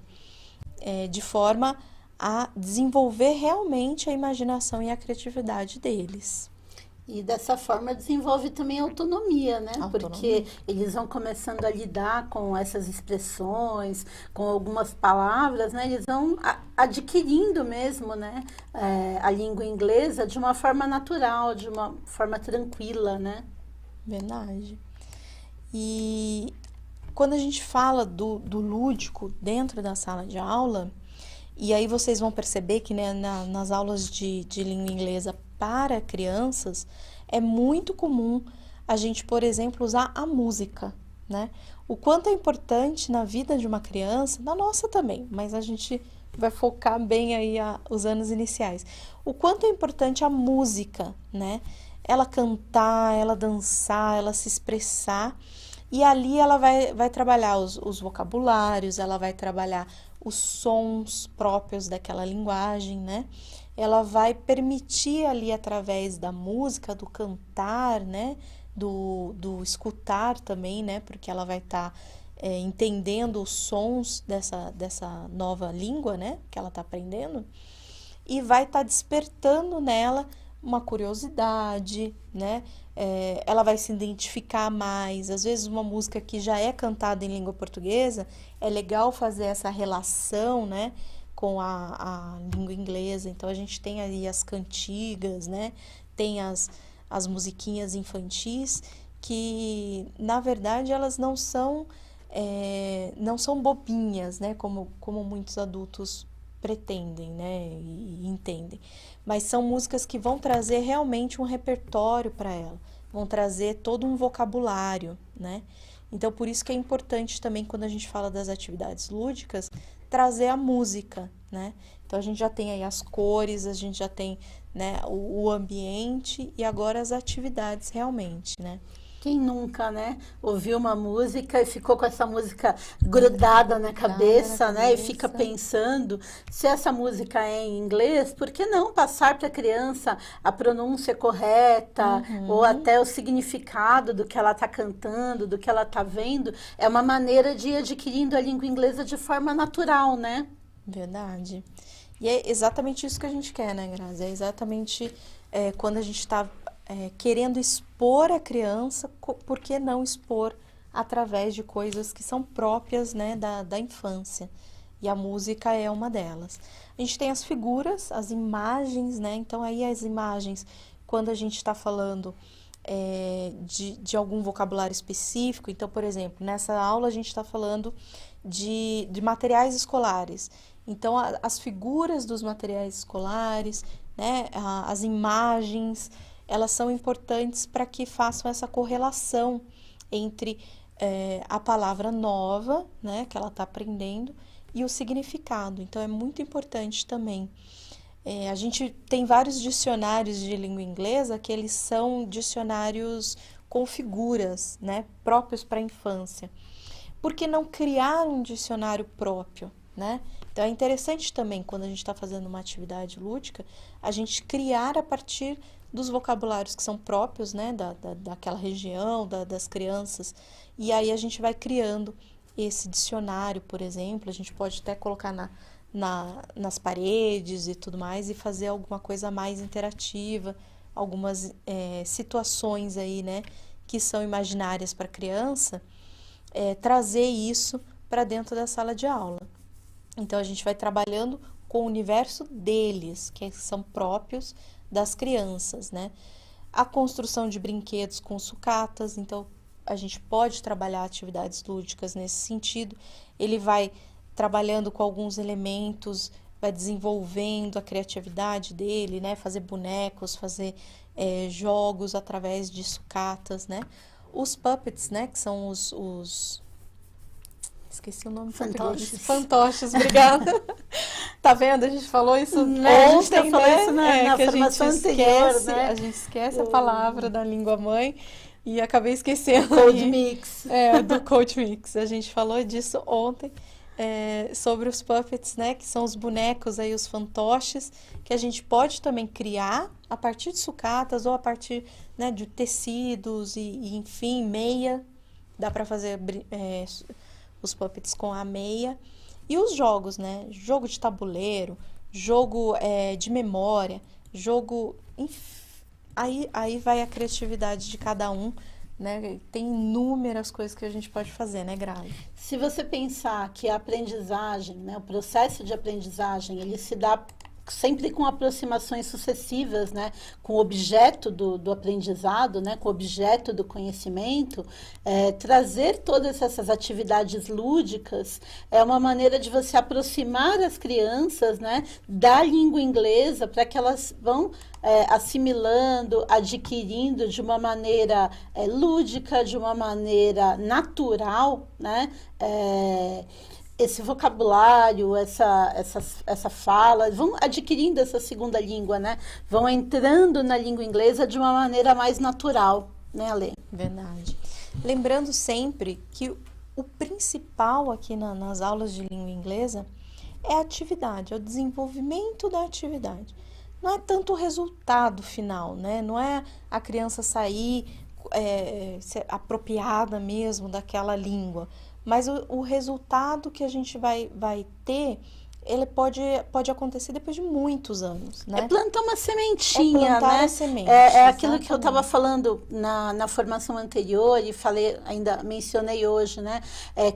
de forma a desenvolver realmente a imaginação e a criatividade deles. E dessa forma desenvolve também a autonomia, né? Autonomia. Porque eles vão começando a lidar com essas expressões, com algumas palavras, né? Eles vão adquirindo mesmo, né? A língua inglesa de uma forma natural, de uma forma tranquila, né? Verdade. E quando a gente fala do lúdico dentro da sala de aula, E aí vocês vão perceber que, né, nas aulas de língua inglesa para crianças, é muito comum a gente, por exemplo, usar a música, né? O quanto é importante na vida de uma criança, na nossa também, mas a gente vai focar bem aí os anos iniciais. O quanto é importante a música, né? Ela cantar, ela dançar, ela se expressar. E ali ela vai trabalhar os vocabulários, ela vai trabalhar os sons próprios daquela linguagem, né? Ela vai permitir ali, através da música, do cantar, né? Do escutar também, né? Porque ela vai estar entendendo os sons dessa nova língua, né? Que ela está aprendendo. E vai estar despertando nela uma curiosidade, né? Ela vai se identificar mais. Às vezes uma música que já é cantada em língua portuguesa, é legal fazer essa relação, né, com a língua inglesa. Então a gente tem aí as cantigas, né? Tem as musiquinhas infantis que, na verdade, elas não são bobinhas, né? Como muitos adultos pretendem, né, e entendem, mas são músicas que vão trazer realmente um repertório para ela, vão trazer todo um vocabulário, né? Então, por isso que é importante também, quando a gente fala das atividades lúdicas, trazer a música, né? Então, a gente já tem aí as cores, a gente já tem, né, o ambiente e agora as atividades realmente, né? Quem nunca, né, ouviu uma música e ficou com essa música grudada na cabeça, né, e fica pensando, se essa música é em inglês, por que não passar para a criança a pronúncia correta, ou até o significado do que ela está cantando, do que ela está vendo? É uma maneira de ir adquirindo a língua inglesa de forma natural, né? Verdade. E é exatamente isso que a gente quer, né, Grazi? É exatamente quando a gente está querendo expor a criança, por que não expor através de coisas que são próprias, né, da infância? E a música é uma delas. A gente tem as figuras, as imagens, né? Então, aí as imagens, quando a gente está falando de algum vocabulário específico, então, por exemplo, nessa aula a gente está falando de materiais escolares. Então, as figuras dos materiais escolares, né, as imagens, elas são importantes para que façam essa correlação entre a palavra nova, né, que ela está aprendendo, e o significado. Então, é muito importante também. A gente tem vários dicionários de língua inglesa que eles são dicionários com figuras, né, próprios para a infância. Por que não criar um dicionário próprio, né? Então, é interessante também, quando a gente está fazendo uma atividade lúdica, a gente criar a partir dos vocabulários que são próprios, né, daquela região, das crianças. E aí a gente vai criando esse dicionário, por exemplo. A gente pode até colocar nas paredes e tudo mais, e fazer alguma coisa mais interativa, algumas situações aí, né, que são imaginárias para a criança, trazer isso para dentro da sala de aula. Então, a gente vai trabalhando com o universo deles, que são próprios das crianças, né? A construção de brinquedos com sucatas, então a gente pode trabalhar atividades lúdicas nesse sentido. Ele vai trabalhando com alguns elementos, vai desenvolvendo a criatividade dele, né? Fazer bonecos, fazer jogos através de sucatas, né? Os puppets, né? Que são os... Esqueci o nome. Fantoches. Fantoches, obrigada. Tá vendo? A gente falou isso ontem, a gente falou né? isso na formação anterior, né? A gente esquece a palavra da língua mãe e acabei esquecendo. Code Mix. Do Code Mix. A gente falou disso ontem, sobre os puppets, né? Que são os bonecos aí, os fantoches, que a gente pode também criar a partir de sucatas ou a partir, né, de tecidos e enfim, meia. Dá para fazer os puppets com a meia. E os jogos, né? Jogo de tabuleiro, jogo de memória, jogo... Aí vai a criatividade de cada um, né? Tem inúmeras coisas que a gente pode fazer, né, Grazi? Se você pensar que a aprendizagem, né, o processo de aprendizagem, ele se dá sempre com aproximações sucessivas, né, com o objeto do aprendizado, né, com o objeto do conhecimento, trazer todas essas atividades lúdicas é uma maneira de você aproximar as crianças, né, da língua inglesa, para que elas vão assimilando, adquirindo de uma maneira lúdica, de uma maneira natural, né, esse vocabulário, essa fala, vão adquirindo essa segunda língua, né? Vão entrando na língua inglesa de uma maneira mais natural, né, Ale? Verdade. Lembrando sempre que o principal aqui nas aulas de língua inglesa é a atividade, é o desenvolvimento da atividade. Não é tanto o resultado final, né? Não é a criança sair ser apropriada mesmo daquela língua, mas o resultado que a gente vai ter, ele pode acontecer depois de muitos anos, né? É plantar uma sementinha, plantar né? a semente, Aquilo que eu estava falando na formação anterior e falei, ainda mencionei hoje, né?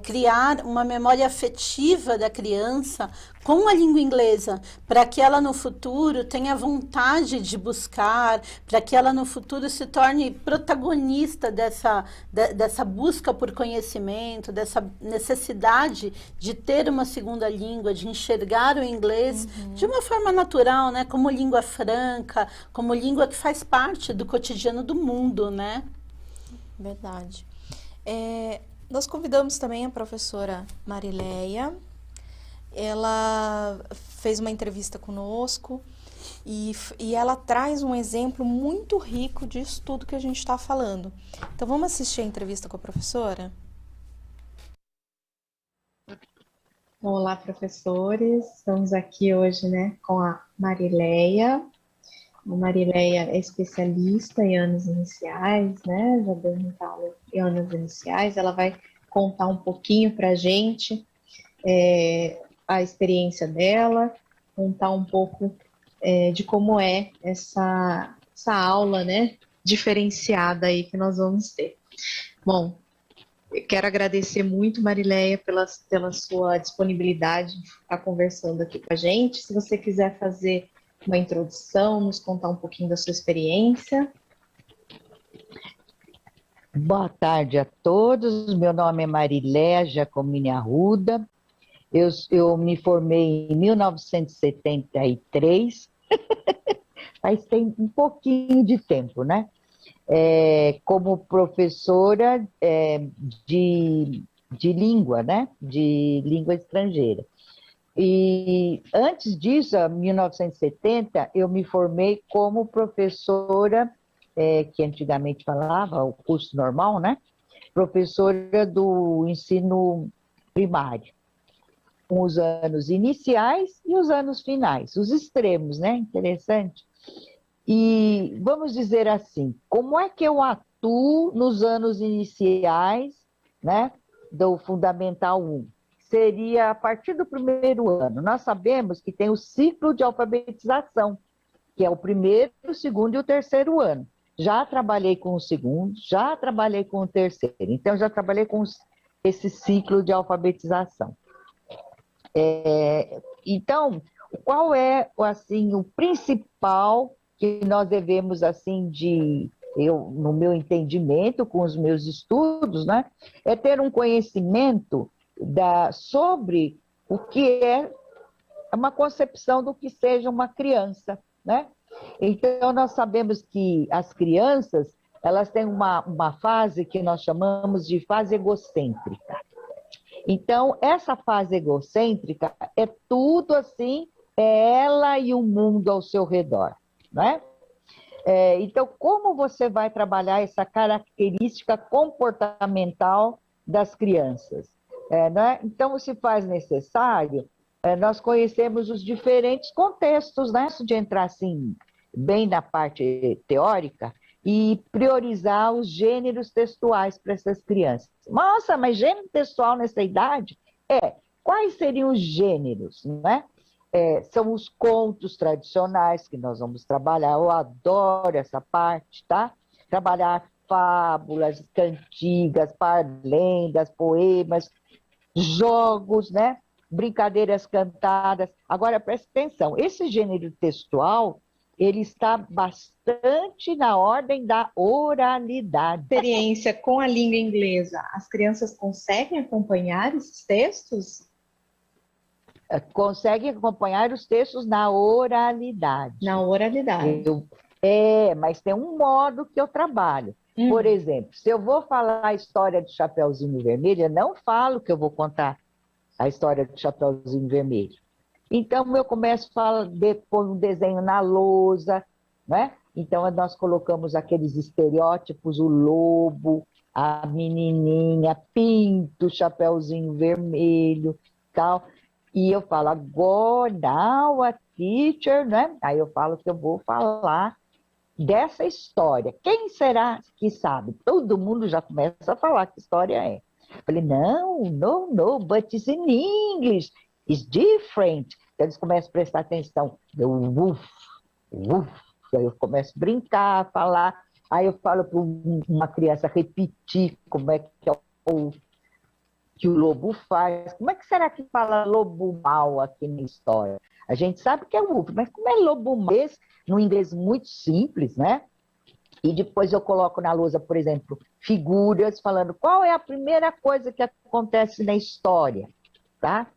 Criar uma memória afetiva da criança com a língua inglesa, para que ela no futuro tenha vontade de buscar, para que ela no futuro se torne protagonista dessa busca por conhecimento, dessa necessidade de ter uma segunda língua, de enxergar o inglês de uma forma natural, né? Como língua franca, como língua que faz parte do cotidiano do mundo, né? Verdade. Nós convidamos também a professora Marileia. Ela fez uma entrevista conosco e ela traz um exemplo muito rico disso tudo que a gente está falando. Então, vamos assistir a entrevista com a professora? Olá, professores. Estamos aqui hoje, né, com a Marileia. A Marileia é especialista em anos iniciais, né? Já deu muita aula em anos iniciais. Ela vai contar um pouquinho para a gente a experiência dela, contar um pouco de como é essa aula, né, diferenciada aí que nós vamos ter. Bom, eu quero agradecer muito, Marileia, pela sua disponibilidade de estar conversando aqui com a gente. Se você quiser fazer uma introdução, nos contar um pouquinho da sua experiência. Boa tarde a todos. Meu nome é Marileia Giacomini Arruda. Eu me formei em 1973. Faz um pouquinho de tempo, né? Como professora de língua, né? De língua estrangeira. E antes disso, em 1970, eu me formei como professora, que antigamente falava, o curso normal, né? Professora do ensino primário, com os anos iniciais e os anos finais, os extremos, né? Interessante. E vamos dizer assim, como é que eu atuo nos anos iniciais, né, do Fundamental 1? Seria a partir do primeiro ano. Nós sabemos que tem o ciclo de alfabetização, que é o primeiro, o segundo e o terceiro ano. Já trabalhei com o segundo, já trabalhei com o terceiro. Então, já trabalhei com esse ciclo de alfabetização. Então, qual é, assim, o principal que nós devemos, assim, no meu entendimento, com os meus estudos, né, é ter um conhecimento sobre o que é uma concepção do que seja uma criança, né? Então, nós sabemos que as crianças, elas têm uma fase que nós chamamos de fase egocêntrica. Então, essa fase egocêntrica é tudo assim, é ela e o mundo ao seu redor, né? Então, como você vai trabalhar essa característica comportamental das crianças? Né? Então, se faz necessário, nós conhecemos os diferentes contextos, né? De entrar assim, bem na parte teórica, e priorizar os gêneros textuais para essas crianças. Nossa, mas gênero textual nessa idade? Quais seriam os gêneros, né? São os contos tradicionais que nós vamos trabalhar. Eu adoro essa parte, tá? Trabalhar fábulas, cantigas, lendas, poemas, jogos, né? brincadeiras cantadas. Agora, presta atenção, esse gênero textual, ele está bastante na ordem da oralidade. Experiência com a língua inglesa, as crianças conseguem acompanhar esses textos? Conseguem acompanhar os textos na oralidade. Na oralidade. Mas tem um modo que eu trabalho. Por exemplo, se eu vou falar a história do Chapeuzinho Vermelho, eu não falo que eu vou contar a história do Chapeuzinho Vermelho. Então, eu começo a pôr um desenho na lousa, né? Então, nós colocamos aqueles estereótipos, o lobo, a menininha, Pinto, Chapeuzinho Vermelho, tal. E eu falo, agora, now a teacher, né? Aí eu falo que eu vou falar dessa história. Quem será que sabe? Todo mundo já começa a falar que história é. Eu falei, no, but it's in English. It's different. Então, eles começam a prestar atenção. Eu, aí eu começo a brincar, a falar. Aí eu falo para uma criança repetir como é que o lobo faz. Como é que será que fala lobo mau aqui na história? A gente sabe que é wolf, mas como é lobo mau? No inglês muito simples, né? E depois eu coloco na lousa, por exemplo, figuras falando qual é a primeira coisa que acontece na história, tá?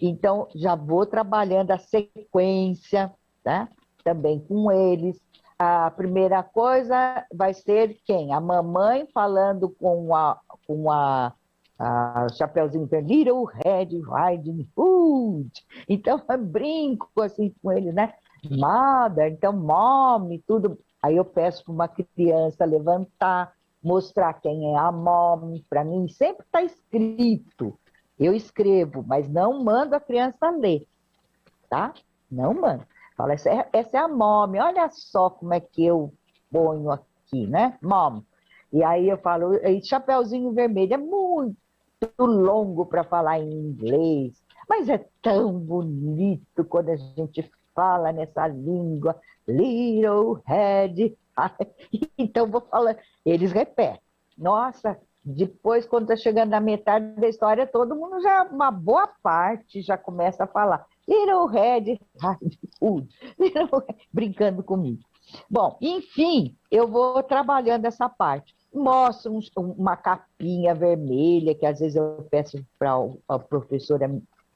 Então, já vou trabalhando a sequência, tá? Também com eles. A primeira coisa vai ser quem? A mamãe falando com a Chapeuzinho Vermelho, Little Red Riding Hood. Então, eu brinco assim com ele, né? Mother, então, mom, tudo. Aí eu peço para uma criança levantar, mostrar quem é a mom. Para mim, sempre está escrito. Eu escrevo, mas não mando a criança ler, tá? Não mando. Fala, essa é a mom, olha só como é que eu ponho aqui, né? Mom. E aí eu falo, Chapeuzinho Vermelho é muito longo para falar em inglês, mas é tão bonito quando a gente fala nessa língua, Little Red. Então vou falando, eles repetem. Nossa, depois quando está chegando na metade da história, todo mundo já, uma boa parte já começa a falar Little Red Riding Hood, brincando comigo. Bom, enfim, eu vou trabalhando essa parte. Mostro uma capinha vermelha, que às vezes eu peço para a professora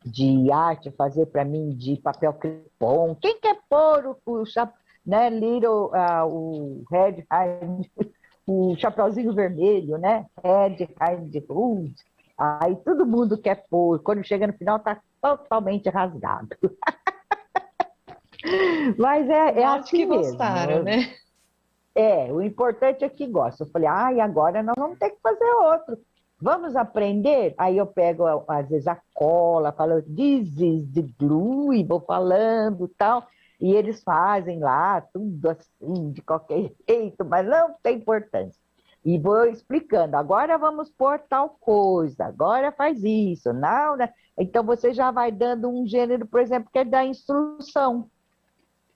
de arte fazer para mim de papel crepom. Quem quer pôr né, o Red Riding, o Chapeuzinho Vermelho, né? Red Riding Hood. Aí todo mundo quer pôr. Quando chega no final, está totalmente rasgado. Mas é assim que mesmo. Gostaram, né? O importante é que gosta. Eu falei, agora nós vamos ter que fazer outro. Vamos aprender? Aí eu pego, às vezes, a cola, falo, this is the glue, e vou falando e tal. E eles fazem lá, tudo assim, de qualquer jeito, mas não tem importância. E vou explicando, agora vamos pôr tal coisa, agora faz isso, não, né? Então você já vai dando um gênero, por exemplo, que é da instrução,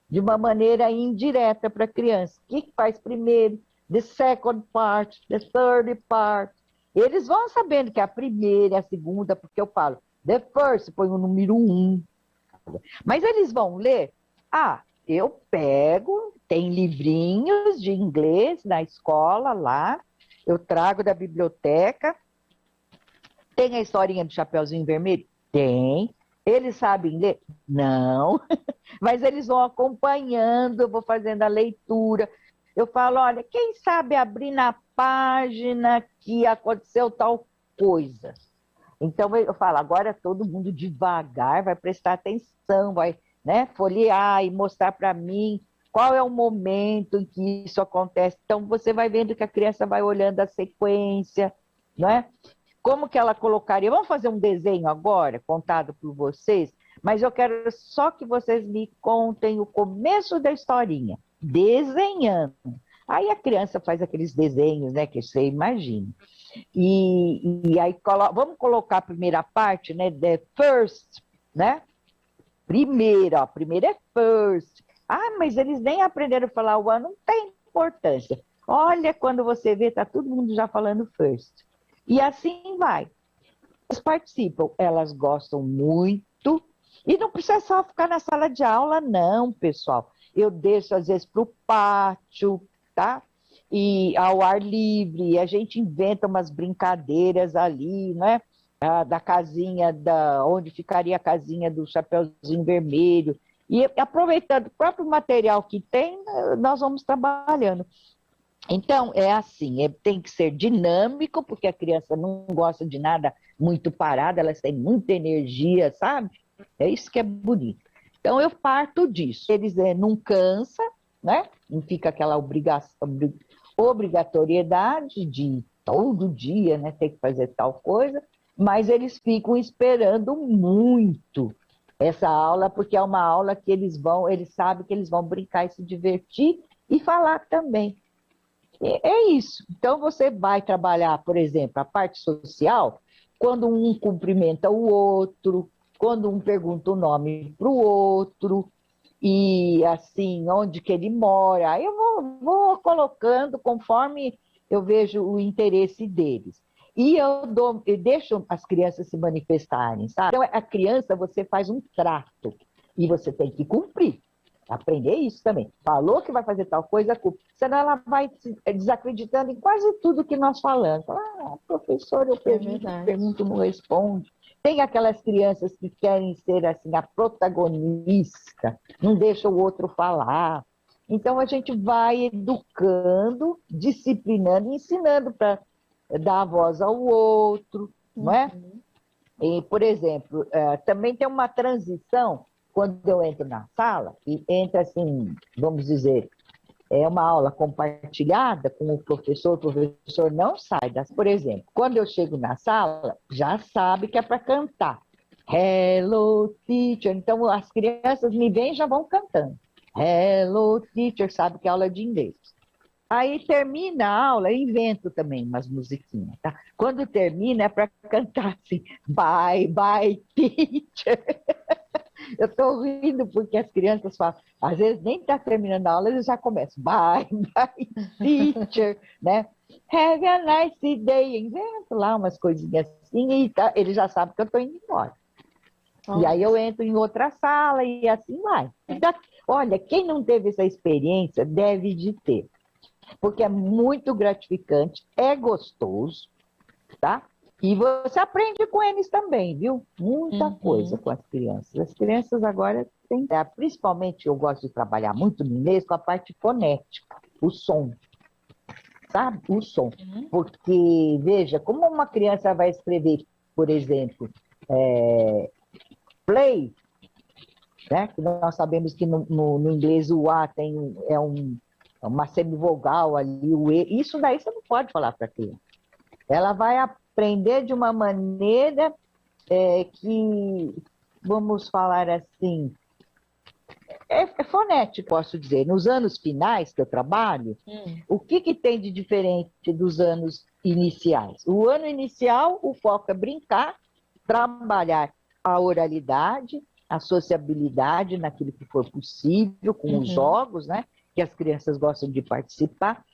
de uma maneira indireta para a criança. O que faz primeiro? The second part, the third part. Eles vão sabendo que a primeira e a segunda, porque eu falo, the first, põe o número 1. Mas eles vão ler, eu pego, tem livrinhos de inglês na escola lá, eu trago da biblioteca. Tem a historinha do Chapeuzinho Vermelho? Tem. Eles sabem ler? Não. Mas eles vão acompanhando, eu vou fazendo a leitura. Eu falo, olha, quem sabe abrir na página que aconteceu tal coisa? Então eu falo, agora todo mundo devagar vai prestar atenção, vai, né, folhear e mostrar para mim qual é o momento em que isso acontece. Então você vai vendo que a criança vai olhando a sequência, não é? Como que ela colocaria? Vamos fazer um desenho agora, contado por vocês, mas eu quero só que vocês me contem o começo da historinha, desenhando. Aí a criança faz aqueles desenhos, né, que você imagina. E aí vamos colocar a primeira parte, né, the first, né? Primeira é first. Mas eles nem aprenderam a falar one, não tem importância. Olha, quando você vê, tá todo mundo já falando first. E assim vai. participam, elas gostam muito, e não precisa só ficar na sala de aula, não, pessoal. Eu deixo, às vezes, para o pátio, tá? E ao ar livre, a gente inventa umas brincadeiras ali, né? Da casinha, onde ficaria a casinha do Chapeuzinho Vermelho. E aproveitando o próprio material que tem, nós vamos trabalhando. Então, é assim, tem que ser dinâmico, porque a criança não gosta de nada muito parado, elas têm muita energia, sabe? É isso que é bonito. Então, eu parto disso. Eles não cansa, né? Não fica aquela obrigatoriedade de todo dia, né, ter que fazer tal coisa, mas eles ficam esperando muito essa aula, porque é uma aula que eles sabem que eles vão brincar e se divertir e falar também. É isso. Então, você vai trabalhar, por exemplo, a parte social, quando um cumprimenta o outro, quando um pergunta o nome para o outro, e assim, onde que ele mora. Aí eu vou colocando conforme eu vejo o interesse deles. E eu deixo as crianças se manifestarem, sabe? Então, a criança, você faz um trato, e você tem que cumprir. Aprender isso também. Falou que vai fazer tal coisa, senão ela vai desacreditando em quase tudo que nós falamos. Professor, eu pergunto, não responde. Tem aquelas crianças que querem ser assim, a protagonista, não deixa o outro falar. Então, a gente vai educando, disciplinando, ensinando para dar a voz ao outro, não é? E, por exemplo, também tem uma transição, quando eu entro na sala, e entra assim, vamos dizer, é uma aula compartilhada com o professor não sai por exemplo, quando eu chego na sala, já sabe que é para cantar. Hello, teacher. Então, as crianças me veem e já vão cantando. Hello, teacher, sabe que é aula de inglês. Aí termina a aula, eu invento também umas musiquinhas, tá? Quando termina é para cantar assim, bye, bye, teacher. Eu estou rindo porque as crianças falam, às vezes nem está terminando a aula, eles já começam, bye, bye, teacher, né? Have a nice day, invento lá umas coisinhas assim, e eles já sabem que eu estou indo embora. E aí eu entro em outra sala e assim vai. Então, olha, quem não teve essa experiência deve de ter, porque é muito gratificante, é gostoso, tá? E você aprende com eles também, viu? Muita coisa com as crianças. As crianças agora têm... Principalmente eu gosto de trabalhar muito no inglês com a parte fonética, o som. Sabe? O som. Porque, veja, como uma criança vai escrever, por exemplo, play, né? Que nós sabemos que no inglês o A é uma semivogal ali, o E. Isso daí você não pode falar para a criança. Ela vai aprender de uma maneira que, vamos falar assim, é fonético, posso dizer. Nos anos finais que eu trabalho, o que tem de diferente dos anos iniciais? O ano inicial, o foco é brincar, trabalhar a oralidade, a sociabilidade naquilo que for possível, com os jogos, né? Que as crianças gostam de participar.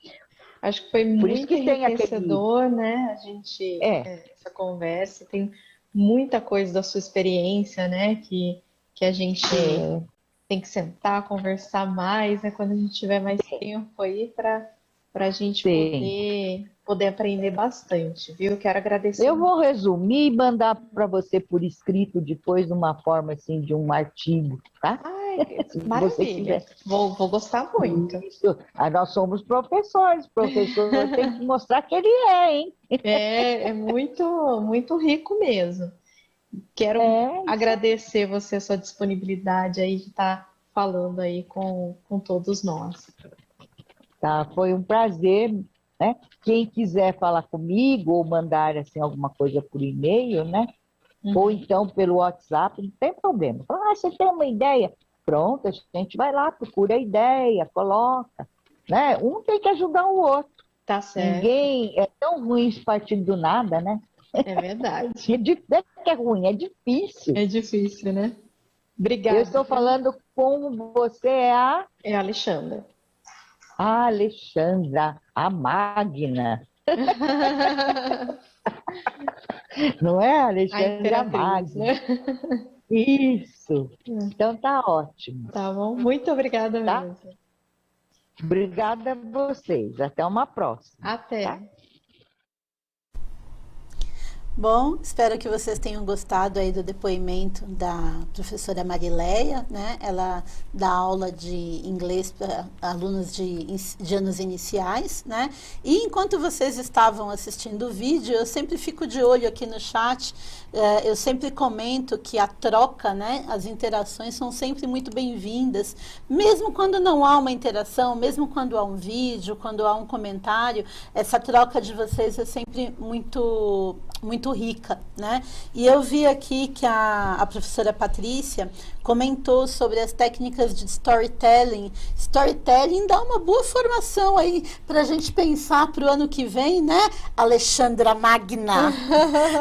Acho que foi muito enriquecedor, né? A gente, essa conversa, tem muita coisa da sua experiência, né? Que a gente tem que sentar, conversar mais, né? Quando a gente tiver mais tempo aí para a gente poder aprender bastante, viu? Quero agradecer. Eu vou resumir e mandar para você por escrito depois, numa forma assim de um artigo, tá? Maravilha, vou gostar muito. Isso. Nós somos professores, o professor tem que mostrar que ele hein? É muito, muito rico mesmo. Quero agradecer você, a sua disponibilidade aí de estar falando aí com todos nós. Tá, foi um prazer, né? Quem quiser falar comigo ou mandar assim, alguma coisa por e-mail, né? Ou então pelo WhatsApp, não tem problema. Fala, você tem uma ideia? Pronto, a gente vai lá, procura a ideia, coloca, né? Um tem que ajudar o outro. Tá certo. Ninguém é tão ruim partindo do nada, né? É verdade. Não é que é ruim, é difícil. É difícil, né? Obrigada. Eu estou falando com você, é a Alexandra. A Alexandra, a Magna. Não é, A Alexandra Imperatriz, Magna? né? Isso. Então tá ótimo. Tá bom, muito obrigada Tá? mesmo. Obrigada a vocês. Até uma próxima. Até. Tá? Bom, espero que vocês tenham gostado aí do depoimento da professora Marileia, né? Ela dá aula de inglês para alunos de anos iniciais, né? E enquanto vocês estavam assistindo o vídeo, eu sempre fico de olho aqui no chat, eu sempre comento que a troca, né? As interações são sempre muito bem-vindas, mesmo quando não há uma interação, mesmo quando há um vídeo, quando há um comentário, essa troca de vocês é sempre muito rica, né? E eu vi aqui que a professora Patrícia comentou sobre as técnicas de storytelling. Storytelling dá uma boa formação aí para a gente pensar para o ano que vem, né? Alexandra Magna,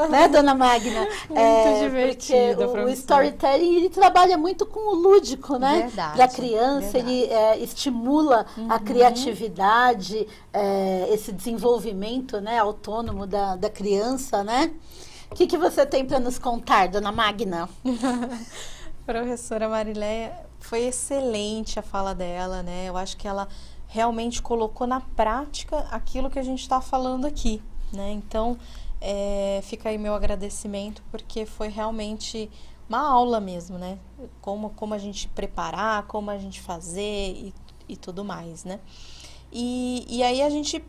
né, dona Magna? Muito divertido, porque o storytelling, ele trabalha muito com o lúdico, né? Verdade, Para a criança, verdade. ele estimula a criatividade, esse desenvolvimento, né, autônomo da criança, né? O que você tem para nos contar, dona Magna? Professora Marileia, foi excelente a fala dela, né? Eu acho que ela realmente colocou na prática aquilo que a gente está falando aqui, né? Então, fica aí meu agradecimento, porque foi realmente uma aula mesmo, né? Como a gente preparar, como a gente fazer e tudo mais, né? E aí a gente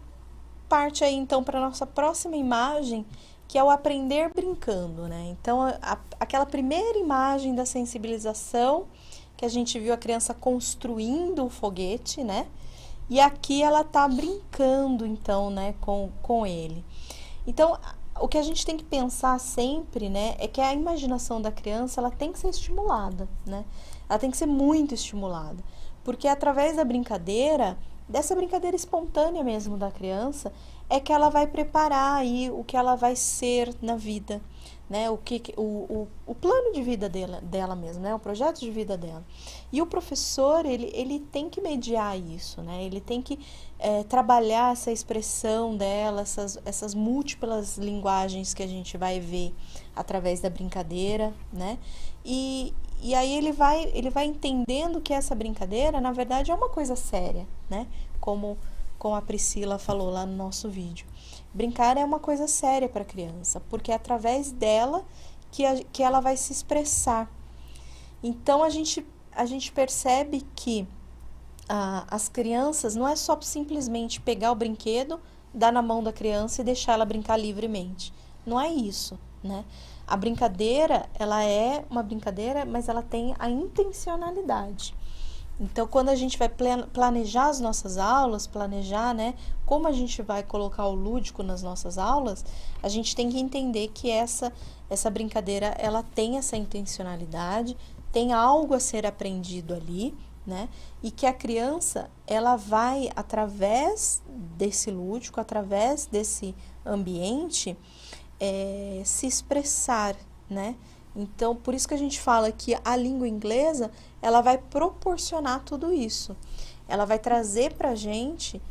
parte aí então para a nossa próxima imagem, que é o aprender brincando, né? Então, aquela primeira imagem da sensibilização, que a gente viu a criança construindo o foguete, né? E aqui ela tá brincando, então, né, com ele. Então, o que a gente tem que pensar sempre, né, é que a imaginação da criança, ela tem que ser estimulada, né? Ela tem que ser muito estimulada, porque através da brincadeira, dessa brincadeira espontânea mesmo da criança, é que ela vai preparar aí o que ela vai ser na vida, né? O plano de vida dela mesmo, né? O projeto de vida dela. E o professor, ele tem que mediar isso, né? Ele tem que trabalhar essa expressão dela, essas múltiplas linguagens que a gente vai ver através da brincadeira, né? E aí ele vai entendendo que essa brincadeira, na verdade, é uma coisa séria, né? Como a Priscila falou lá no nosso vídeo. Brincar é uma coisa séria para a criança, porque é através dela que ela vai se expressar. Então, a gente percebe que as crianças não é só simplesmente pegar o brinquedo, dar na mão da criança e deixar ela brincar livremente. Não é isso, né? A brincadeira, ela é uma brincadeira, mas ela tem a intencionalidade. Então, quando a gente vai planejar as nossas aulas, planejar, né, como a gente vai colocar o lúdico nas nossas aulas, a gente tem que entender que essa brincadeira, ela tem essa intencionalidade, tem algo a ser aprendido ali, né, e que a criança, ela vai, através desse lúdico, através desse ambiente, se expressar, né? Então, por isso que a gente fala que a língua inglesa, ela vai proporcionar tudo isso. Ela vai trazer pra gente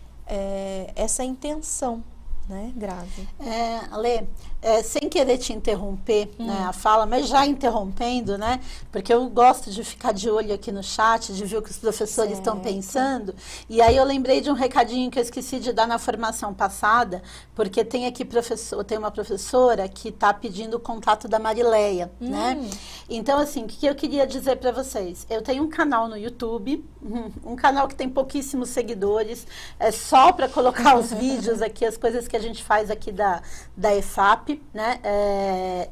essa intenção, né, Grazi? Ale, sem querer te interromper, né, a fala, mas já interrompendo, né, porque eu gosto de ficar de olho aqui no chat, de ver o que os professores estão pensando, e aí eu lembrei de um recadinho que eu esqueci de dar na formação passada, porque tem aqui tem uma professora que está pedindo o contato da Marileia, né, então assim, o que eu queria dizer para vocês? Eu tenho um canal no YouTube, um canal que tem pouquíssimos seguidores, é só para colocar os vídeos aqui, as coisas que a gente faz aqui da EFAP, né?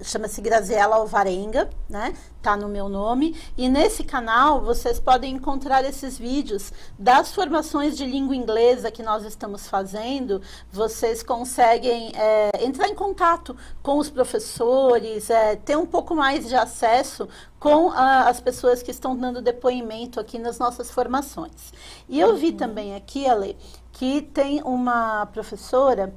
Chama-se Graziela Alvarenga, né? Tá no meu nome. E nesse canal vocês podem encontrar esses vídeos das formações de língua inglesa que nós estamos fazendo. Vocês conseguem entrar em contato com os professores, ter um pouco mais de acesso com as pessoas que estão dando depoimento aqui nas nossas formações. E eu vi também aqui, Ale, que tem uma professora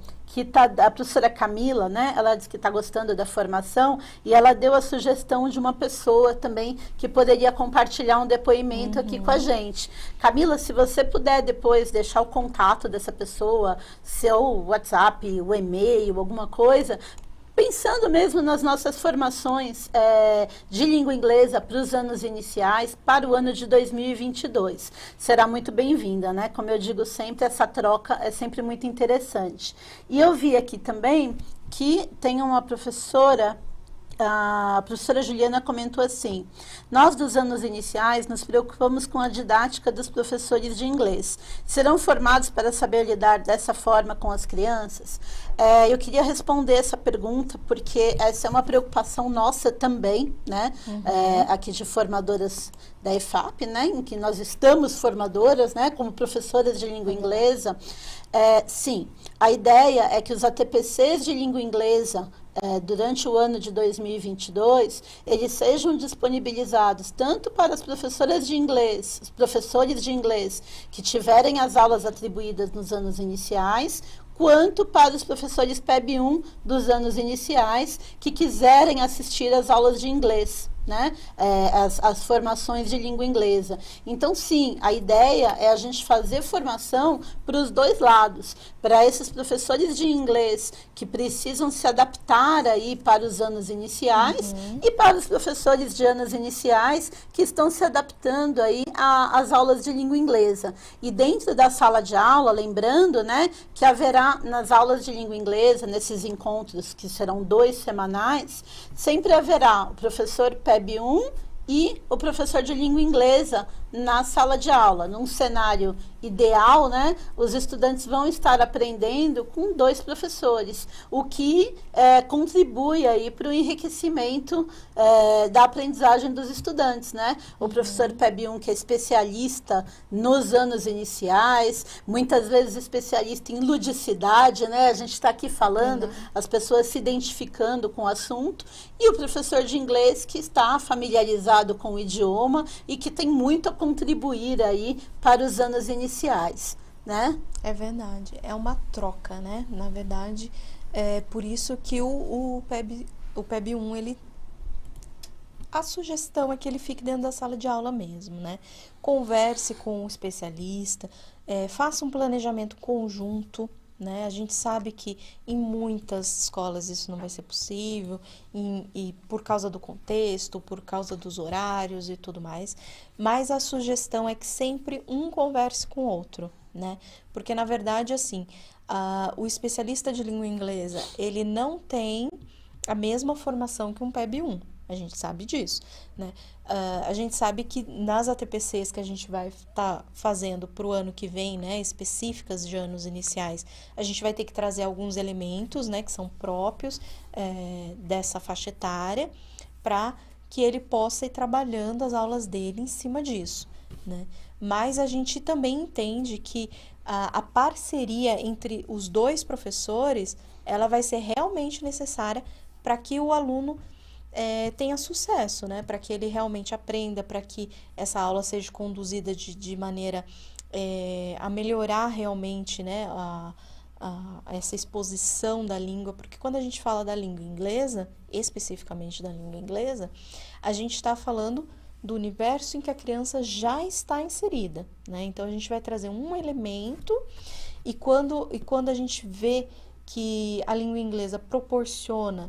a professora Camila, né? Ela disse que está gostando da formação e ela deu a sugestão de uma pessoa também que poderia compartilhar um depoimento aqui com a gente. Camila, se você puder depois deixar o contato dessa pessoa, seu WhatsApp, o e-mail, alguma coisa, pensando mesmo nas nossas formações de língua inglesa para os anos iniciais, para o ano de 2022. Será muito bem-vinda, né? Como eu digo sempre, essa troca é sempre muito interessante. E eu vi aqui também que tem uma professora, a professora Juliana comentou assim: nós dos anos iniciais nos preocupamos com a didática dos professores de inglês. Serão formados para saber lidar dessa forma com as crianças? Eu queria responder essa pergunta, porque essa é uma preocupação nossa também, né? Aqui de formadoras da EFAP, né? Em que nós estamos formadoras, né? Como professoras de língua inglesa. Sim, a ideia é que os ATPCs de língua inglesa durante o ano de 2022, eles sejam disponibilizados tanto para as professoras de inglês, os professores de inglês que tiverem as aulas atribuídas nos anos iniciais, quanto para os professores PEB1 dos anos iniciais que quiserem assistir às aulas de inglês, né? As formações de língua inglesa. Então, sim, a ideia é a gente fazer formação para os dois lados, para esses professores de inglês que precisam se adaptar aí para os anos iniciais e para os professores de anos iniciais que estão se adaptando aí às aulas de língua inglesa. E dentro da sala de aula, lembrando, né, que haverá nas aulas de língua inglesa, nesses encontros que serão 2 semanais, sempre haverá o professor PEB1 e o professor de língua inglesa na sala de aula. Num cenário ideal, né, os estudantes vão estar aprendendo com 2 professores, o que contribui aí para o enriquecimento da aprendizagem dos estudantes, né? O professor PEB1, que é especialista nos anos iniciais, muitas vezes especialista em ludicidade, né? A gente está aqui falando, as pessoas se identificando com o assunto, e o professor de inglês, que está familiarizado com o idioma e que tem muito a contribuir aí para os anos iniciais, né? É verdade, é uma troca, né? Na verdade, é por isso que o PEB1, a sugestão é que ele fique dentro da sala de aula mesmo, né? Converse com o especialista, faça um planejamento conjunto, né? A gente sabe que em muitas escolas isso não vai ser possível, e por causa do contexto, por causa dos horários e tudo mais, mas a sugestão é que sempre um converse com o outro, né? Porque, na verdade, assim, o especialista de língua inglesa, ele não tem a mesma formação que um PEB1. A gente sabe disso, né? A gente sabe que nas ATPCs que a gente vai estar fazendo para o ano que vem, né, específicas de anos iniciais, a gente vai ter que trazer alguns elementos, né, que são próprios dessa faixa etária, para que ele possa ir trabalhando as aulas dele em cima disso, né? Mas a gente também entende que a parceria entre os 2 professores, ela vai ser realmente necessária para que o aluno tenha sucesso, né? Para que ele realmente aprenda, para que essa aula seja conduzida de maneira a melhorar realmente, né, essa exposição da língua, porque quando a gente fala da língua inglesa, especificamente da língua inglesa, a gente está falando do universo em que a criança já está inserida, né? Então, a gente vai trazer um elemento, e quando a gente vê que a língua inglesa proporciona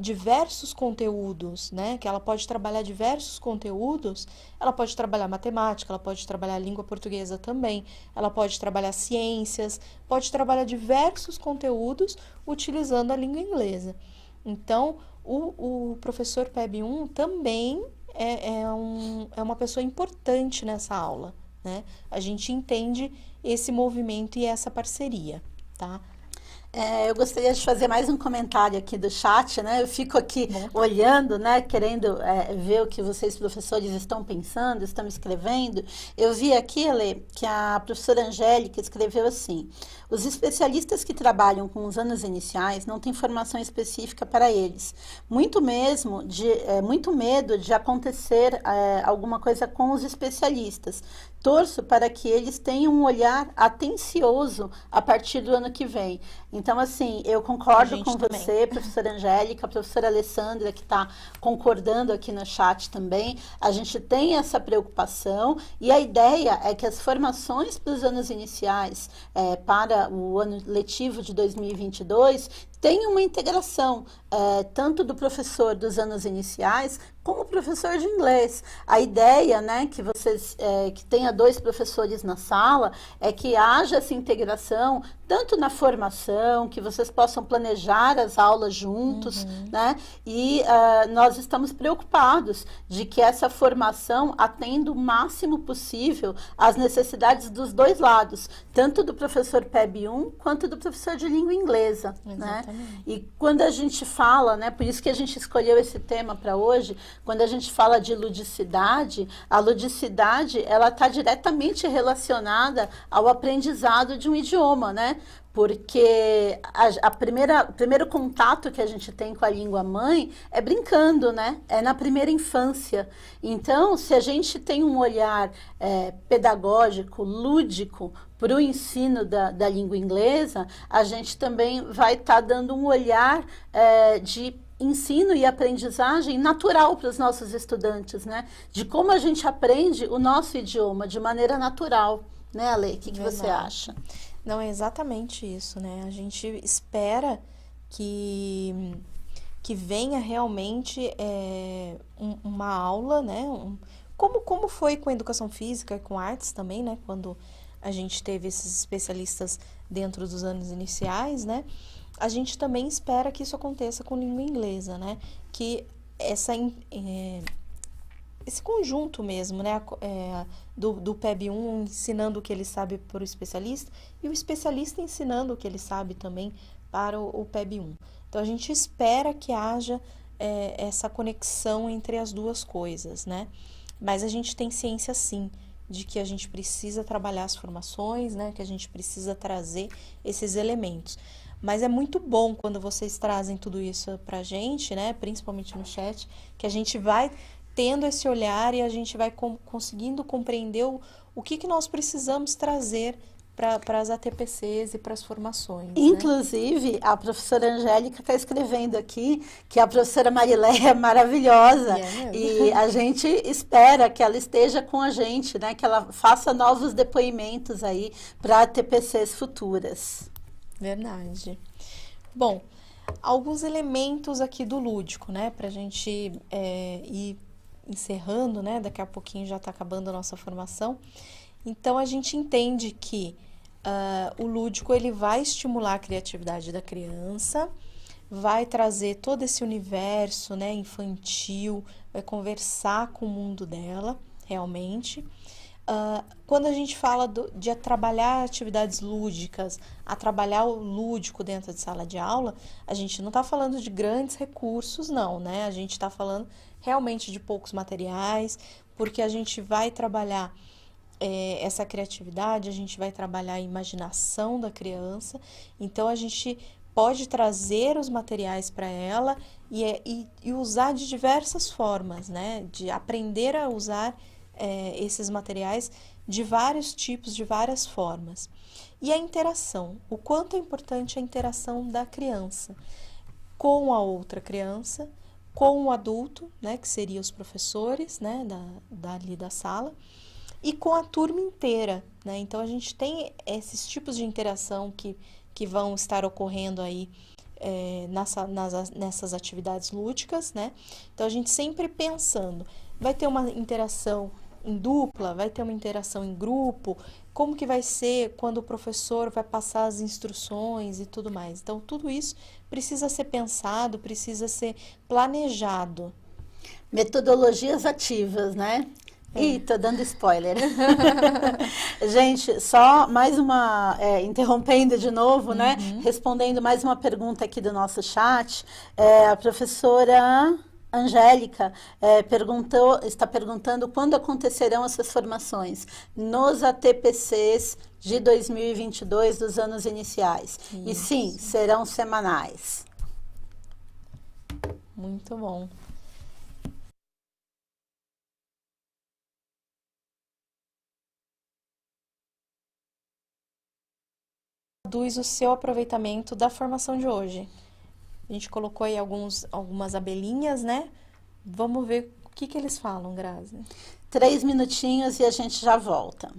diversos conteúdos, né? Que ela pode trabalhar diversos conteúdos, ela pode trabalhar matemática, ela pode trabalhar a língua portuguesa também, ela pode trabalhar ciências, pode trabalhar diversos conteúdos utilizando a língua inglesa. Então, o professor PEB1 também é uma pessoa importante nessa aula, né? A gente entende esse movimento e essa parceria, tá? Eu gostaria de fazer mais um comentário aqui do chat, né? Eu fico aqui olhando, né? Querendo ver o que vocês, professores, estão pensando, estão escrevendo. Eu vi aqui, Ale, que a professora Angélica escreveu assim: os especialistas que trabalham com os anos iniciais não têm formação específica para eles. Muito medo de acontecer alguma coisa com os especialistas. Torço para que eles tenham um olhar atencioso a partir do ano que vem. Então, assim, eu concordo com também. você, professora Angélica, a professora Alessandra, que está concordando aqui no chat também. A gente tem essa preocupação, e a ideia é que as formações para os anos iniciais, para o ano letivo de 2022, tem uma integração, tanto do professor dos anos iniciais, como o professor de inglês. A ideia, né, que vocês, que tenha 2 professores na sala, é que haja essa integração, tanto na formação, que vocês possam planejar as aulas juntos, né, e nós estamos preocupados de que essa formação atenda o máximo possível às necessidades dos 2 lados, tanto do professor PEB 1 quanto do professor de língua inglesa, né? E quando a gente fala, né, por isso que a gente escolheu esse tema para hoje, quando a gente fala de ludicidade, a ludicidade, ela está diretamente relacionada ao aprendizado de um idioma, né? Porque o primeiro contato que a gente tem com a língua mãe é brincando, né? É na primeira infância. Então, se a gente tem um olhar pedagógico, lúdico, para o ensino da língua inglesa, a gente também vai estar dando um olhar de ensino e aprendizagem natural para os nossos estudantes, né? De como a gente aprende o nosso idioma de maneira natural, né, Ale? O que você acha? Não, é exatamente isso, né? A gente espera que venha realmente uma aula, né? Como foi com a educação física e com artes também, né? Quando a gente teve esses especialistas dentro dos anos iniciais, né? A gente também espera que isso aconteça com língua inglesa, né? Que esse conjunto mesmo, né? Do PEB 1 ensinando o que ele sabe para o especialista e o especialista ensinando o que ele sabe também para o PEB 1. Então, a gente espera que haja essa conexão entre as duas coisas, né? Mas a gente tem ciência, sim, de que a gente precisa trabalhar as formações, né? Que a gente precisa trazer esses elementos. Mas é muito bom quando vocês trazem tudo isso pra gente, né? Principalmente no chat, que a gente vai tendo esse olhar e a gente vai conseguindo compreender o que nós precisamos trazer para as ATPCs e para as formações. Inclusive, né? A professora Angélica está escrevendo aqui que a professora Marileia é maravilhosa e a gente espera que ela esteja com a gente, né? Que ela faça novos depoimentos aí para ATPCs futuras. Verdade. Bom, alguns elementos aqui do lúdico, né? Para a gente ir encerrando, né? Daqui a pouquinho já está acabando a nossa formação. Então, a gente entende que o lúdico ele vai estimular a criatividade da criança, vai trazer todo esse universo, né, infantil, vai conversar com o mundo dela, realmente. Quando a gente fala de trabalhar atividades lúdicas, a trabalhar o lúdico dentro de sala de aula, a gente não está falando de grandes recursos, não, né? A gente está falando realmente de poucos materiais, porque a gente vai trabalhar essa criatividade, a gente vai trabalhar a imaginação da criança, então a gente pode trazer os materiais para ela e usar de diversas formas, né? De aprender a usar esses materiais de vários tipos, de várias formas. E a interação, o quanto é importante a interação da criança com a outra criança, com o adulto, né? Que seriam os professores, né? Ali da sala, e com a turma inteira, né? Então, a gente tem esses tipos de interação que vão estar ocorrendo aí nessas atividades lúdicas, né? Então, a gente sempre pensando, vai ter uma interação em dupla, vai ter uma interação em grupo, como que vai ser quando o professor vai passar as instruções e tudo mais. Então, tudo isso precisa ser pensado, precisa ser planejado. Metodologias ativas, né? Ih, tô dando spoiler. Gente, só mais uma, interrompendo de novo, né? Respondendo mais uma pergunta aqui do nosso chat, a professora Angélica está perguntando quando acontecerão essas formações nos ATPCs de 2022 dos anos iniciais. Isso. E sim, serão semanais. Muito bom. Reduz o seu aproveitamento da formação de hoje. A gente colocou aí algumas abelhinhas, né? Vamos ver o que eles falam, Grazi. 3 minutinhos e a gente já volta.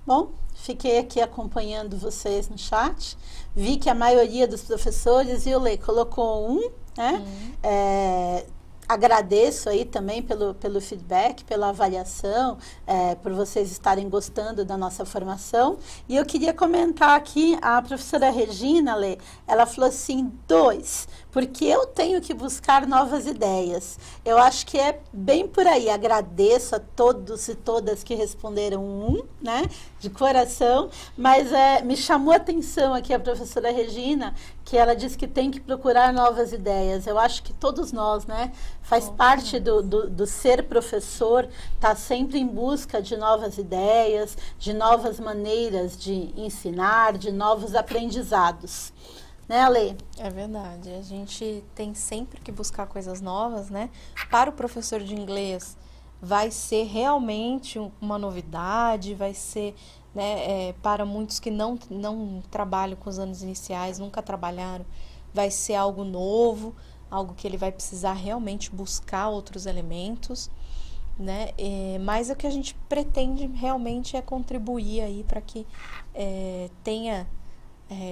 Bom, fiquei aqui acompanhando vocês no chat. Vi que a maioria dos professores, viu, Lê, colocou um, né? Agradeço aí também pelo feedback, pela avaliação, por vocês estarem gostando da nossa formação. E eu queria comentar aqui, a professora Regina, Lê, ela falou assim, 2, porque eu tenho que buscar novas ideias. Eu acho que é bem por aí. Agradeço a todos e todas que responderam 1, né, de coração, mas me chamou a atenção aqui a professora Regina, que ela disse que tem que procurar novas ideias. Eu acho que todos nós, né, faz parte do ser professor, tá sempre em busca de novas ideias, de novas maneiras de ensinar, de novos aprendizados. Né, Lê? É verdade. A gente tem sempre que buscar coisas novas, né? Para o professor de inglês, vai ser realmente uma novidade, vai ser, né, para muitos que não trabalham com os anos iniciais, nunca trabalharam, vai ser algo novo, algo que ele vai precisar realmente buscar outros elementos, né? Mas o que a gente pretende realmente é contribuir aí para que tenha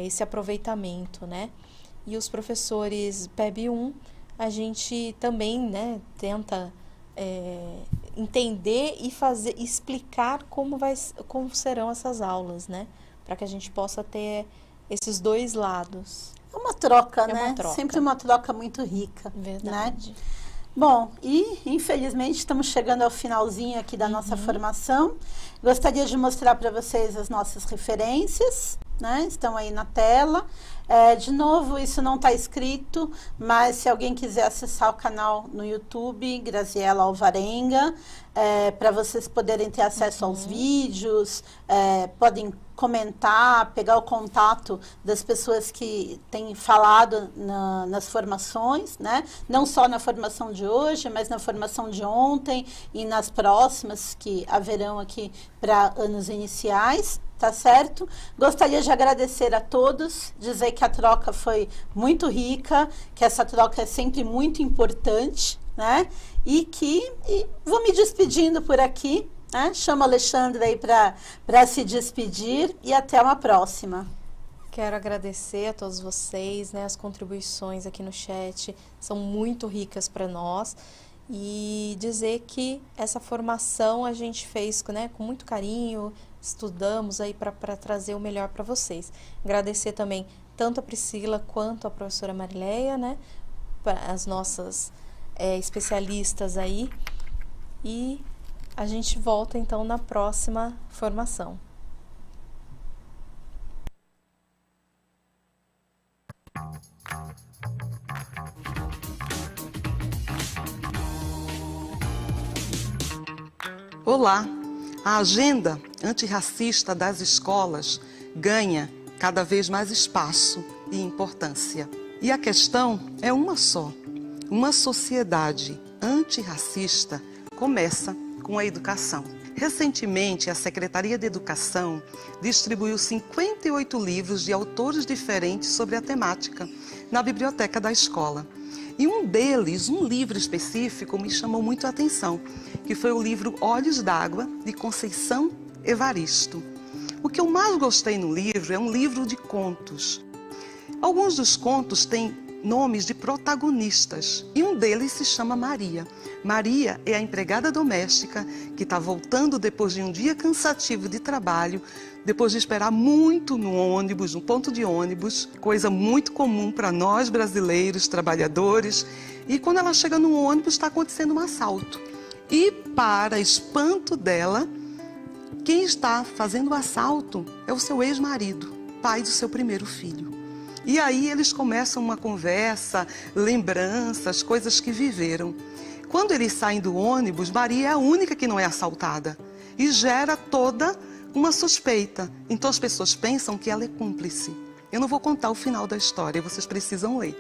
esse aproveitamento, né? E os professores PEB 1, a gente também, né, tenta entender e explicar como serão essas aulas, né? Para que a gente possa ter esses dois lados. É uma troca, né? Uma troca. Sempre uma troca muito rica. Verdade. Né? Bom, e infelizmente estamos chegando ao finalzinho aqui da nossa formação. Gostaria de mostrar para vocês as nossas referências, né? Estão aí na tela. De novo, isso não está escrito, mas se alguém quiser acessar o canal no YouTube, Graziela Alvarenga, para vocês poderem ter acesso aos vídeos, podem comentar, pegar o contato das pessoas que têm falado nas formações, né? Não só na formação de hoje, mas na formação de ontem e nas próximas que haverão aqui para anos iniciais. Tá certo? Gostaria de agradecer a todos, dizer que a troca foi muito rica, que essa troca é sempre muito importante, né? E vou me despedindo por aqui, né? Chamo a Alexandra aí para se despedir e até uma próxima. Quero agradecer a todos vocês, né? As contribuições aqui no chat são muito ricas para nós. E dizer que essa formação a gente fez, né, com muito carinho, estudamos aí para trazer o melhor para vocês. Agradecer também tanto a Priscila quanto a professora Marileia, né, as nossas especialistas aí. E a gente volta então na próxima formação. Olá! A agenda antirracista das escolas ganha cada vez mais espaço e importância. E a questão é uma só. Uma sociedade antirracista começa com a educação. Recentemente, a Secretaria de Educação distribuiu 58 livros de autores diferentes sobre a temática na biblioteca da escola. E um deles, um livro específico, me chamou muito a atenção, que foi o livro Olhos d'Água, de Conceição Evaristo. O que eu mais gostei no livro é um livro de contos. Alguns dos contos têm nomes de protagonistas, e um deles se chama Maria. Maria é a empregada doméstica que está voltando depois de um dia cansativo de trabalho, depois de esperar muito no ônibus, no ponto de ônibus, coisa muito comum para nós brasileiros, trabalhadores. E quando ela chega no ônibus, está acontecendo um assalto. E, para espanto dela, quem está fazendo o assalto é o seu ex-marido, pai do seu primeiro filho. E aí eles começam uma conversa, lembranças, coisas que viveram. Quando eles saem do ônibus, Maria é a única que não é assaltada. E gera toda uma suspeita. Então as pessoas pensam que ela é cúmplice. Eu não vou contar o final da história, vocês precisam ler.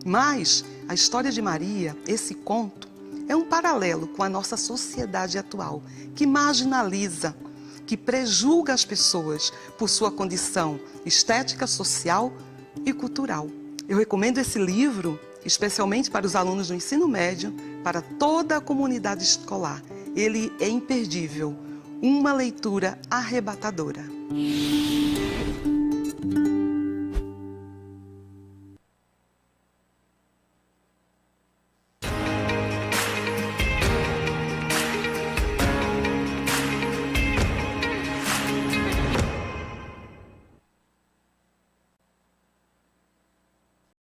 Mas a história de Maria, esse conto, é um paralelo com a nossa sociedade atual, que marginaliza, que prejulga as pessoas por sua condição estética, social e cultural. Eu recomendo esse livro, especialmente para os alunos do ensino médio, para toda a comunidade escolar. Ele é imperdível. uma leitura arrebatadora.